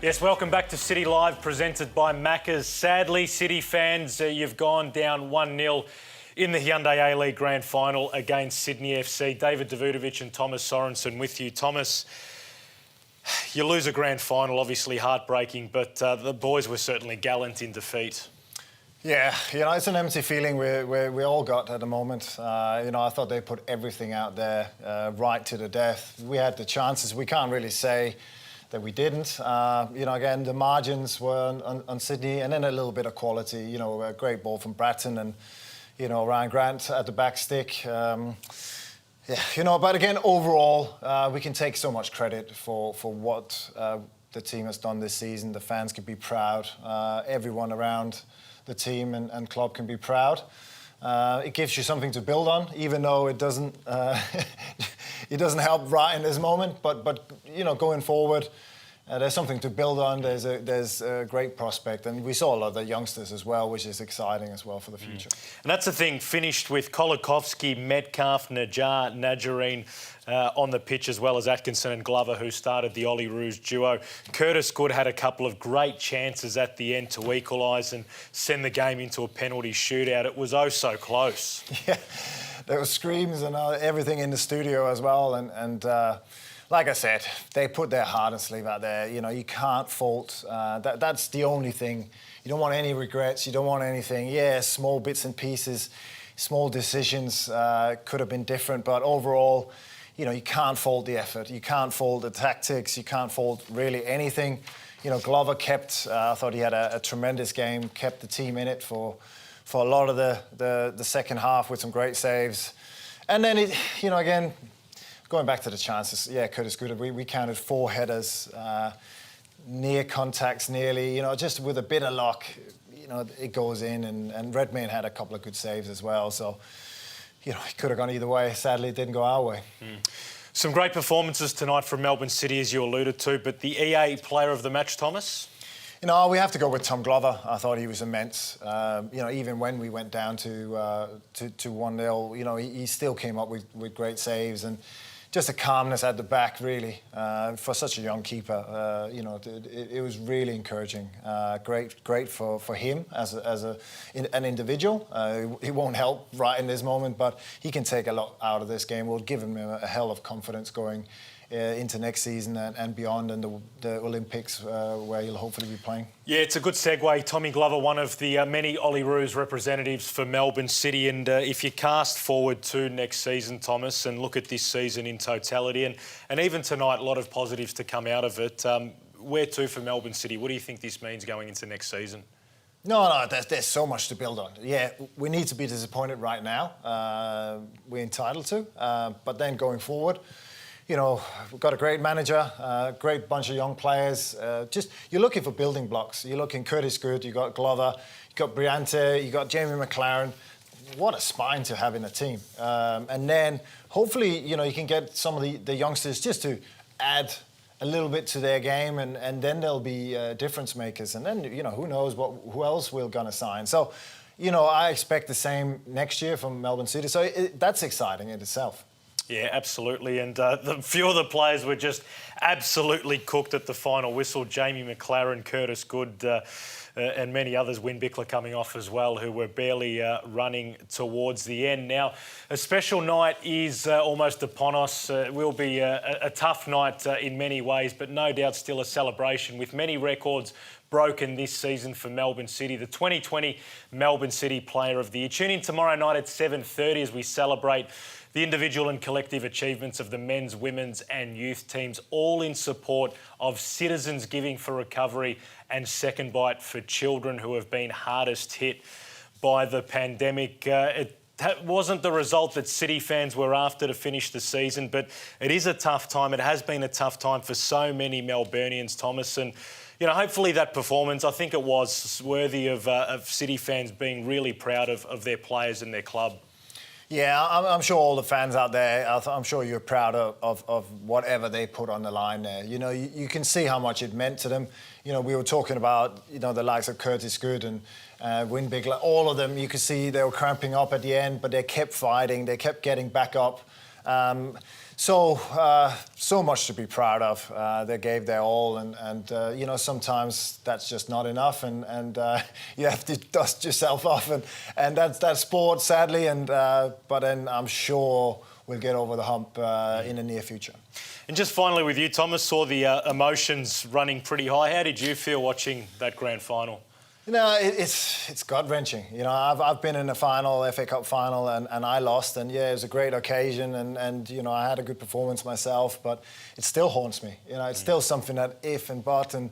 Yes, welcome back to City Live, presented by Macca's. Sadly, City fans, you've gone down 1-0 in the Hyundai A-League Grand Final against Sydney FC. David Davutovic and Thomas Sorensen with you. Thomas, you lose a grand final, obviously heartbreaking, but the boys were certainly gallant in defeat. Yeah, it's an empty feeling we all got at the moment. I thought they put everything out there right to the death. We had the chances. We can't really say that we didn't. Again, the margins were on Sydney, and then a little bit of quality. A great ball from Bratton and, Ryan Grant at the back stick. But again, overall, we can take so much credit for what the team has done this season. The fans can be proud. Everyone around the team and club can be proud. It gives you something to build on, even though it doesn't it doesn't help right in this moment. But going forward, there's something to build on. There's a great prospect, and we saw a lot of the youngsters as well, which is exciting as well for the future. And that's the thing. Finished with Kolikovsky, Metcalf, Najjar, Najarine on the pitch, as well as Atkinson and Glover, who started the Olyroos duo. Curtis Good had a couple of great chances at the end to equalise and send the game into a penalty shootout. It was oh so close. Yeah, there were screams and everything in the studio as well, and like I said, they put their heart and sleeve out there. You can't fault. That's the only thing. You don't want any regrets. You don't want anything. Yeah, small bits and pieces, small decisions could have been different, but overall, you can't fault the effort. You can't fault the tactics. You can't fault really anything. Glover kept. I thought he had a tremendous game. Kept the team in it for a lot of the second half with some great saves, and then again. Going back to the chances, yeah, Curtis Good, we counted 4 headers, near contacts nearly, just with a bit of luck, it goes in, and Redmayne had a couple of good saves as well, so, it could have gone either way. Sadly, it didn't go our way. Some great performances tonight from Melbourne City, as you alluded to, but the EA player of the match, Thomas? We have to go with Tom Glover. I thought he was immense. Even when we went down to 1-0, he still came up with great saves, and just a calmness at the back, really, for such a young keeper. It was really encouraging. Great for him as an individual. He won't help right in this moment, but he can take a lot out of this game. We'll give him a hell of confidence going into next season and beyond, and the Olympics where he'll hopefully be playing. Yeah, it's a good segue. Tommy Glover, one of the many Olyroos representatives for Melbourne City, and if you cast forward to next season, Thomas, and look at this season in totality, and even tonight, a lot of positives to come out of it. Where to for Melbourne City? What do you think this means going into next season? No, there's so much to build on. Yeah, we need to be disappointed right now. We're entitled to, but then going forward, we've got a great manager, a great bunch of young players. You're looking for building blocks. You're looking Curtis Good, you got Glover, you got Briante, you got Jamie McLaren. What a spine to have in a team. And then hopefully, you can get some of the youngsters just to add a little bit to their game, and then they'll be difference makers. And then, who knows who else we're going to sign. So, I expect the same next year from Melbourne City. So that's exciting in itself. Yeah, absolutely. And the few of the players were just absolutely cooked at the final whistle. Jamie McLaren, Curtis Good, and many others. Win Bickler coming off as well, who were barely running towards the end. Now, a special night is almost upon us. It will be a tough night in many ways, but no doubt still a celebration with many records broken this season for Melbourne City. The 2020 Melbourne City Player of the Year. Tune in tomorrow night at 7:30 as we celebrate the individual and collective achievements of the men's, women's and youth teams, all in support of Citizens Giving for Recovery and Second Bite for children who have been hardest hit by the pandemic. It wasn't the result that City fans were after to finish the season, but it is a tough time. It has been a tough time for so many Melburnians, Thomas, and hopefully that performance, I think it was worthy of City fans being really proud of their players and their club. Yeah, I'm sure all the fans out there, I'm sure you're proud of whatever they put on the line there. You can see how much it meant to them. We were talking about, the likes of Curtis Good and Win Bickler, all of them, you could see they were cramping up at the end, but they kept fighting, they kept getting back up. So much to be proud of. They gave their all, and you know, sometimes that's just not enough, and you have to dust yourself off, and that's sport, sadly. But then I'm sure we'll get over the hump in the near future. And just finally with you, Thomas, saw the emotions running pretty high. How did you feel watching that grand final? You know, it's gut-wrenching. You know, I've been in a final, FA Cup final, and I lost. And yeah, it was a great occasion, and you know, I had a good performance myself. But it still haunts me. You know, it's still something that if and but, and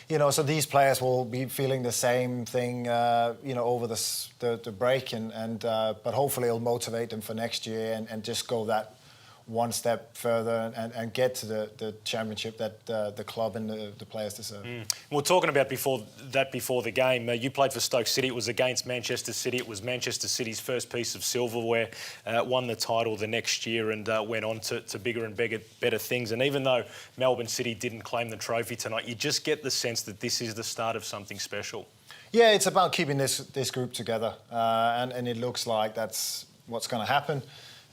you know, so these players will be feeling the same thing. You know, over the break, but hopefully it'll motivate them for next year and just go that one step further and get to the championship that the club and the players deserve. We're talking about before the game. You played for Stoke City. It was against Manchester City. It was Manchester City's first piece of silverware. Won the title the next year and went on to bigger and better things. And even though Melbourne City didn't claim the trophy tonight, you just get the sense that this is the start of something special. Yeah, it's about keeping this group together, and it looks like that's what's going to happen.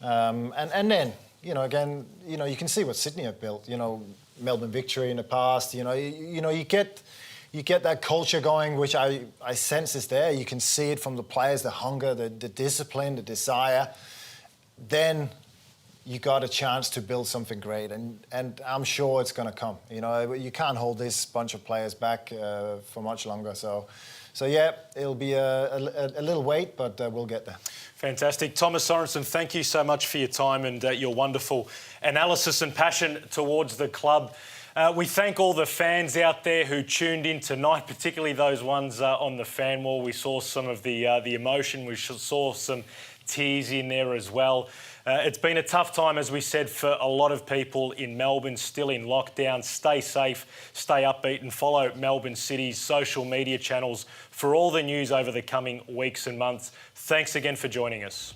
And then, you know, again, you know, you can see what Sydney have built. You know, Melbourne Victory in the past. You know, you get that culture going, which I sense is there. You can see it from the players, the hunger, the discipline, the desire. Then you got a chance to build something great, and I'm sure it's going to come. You know, you can't hold this bunch of players back for much longer. So yeah, it'll be a little wait, but we'll get there. Fantastic. Thomas Sorensen, thank you so much for your time and your wonderful analysis and passion towards the club. We thank all the fans out there who tuned in tonight, particularly those ones on the fan wall. We saw some of the emotion. We saw some tears in there as well. It's been a tough time, as we said, for a lot of people in Melbourne, still in lockdown. Stay safe, stay upbeat, and follow Melbourne City's social media channels for all the news over the coming weeks and months. Thanks again for joining us.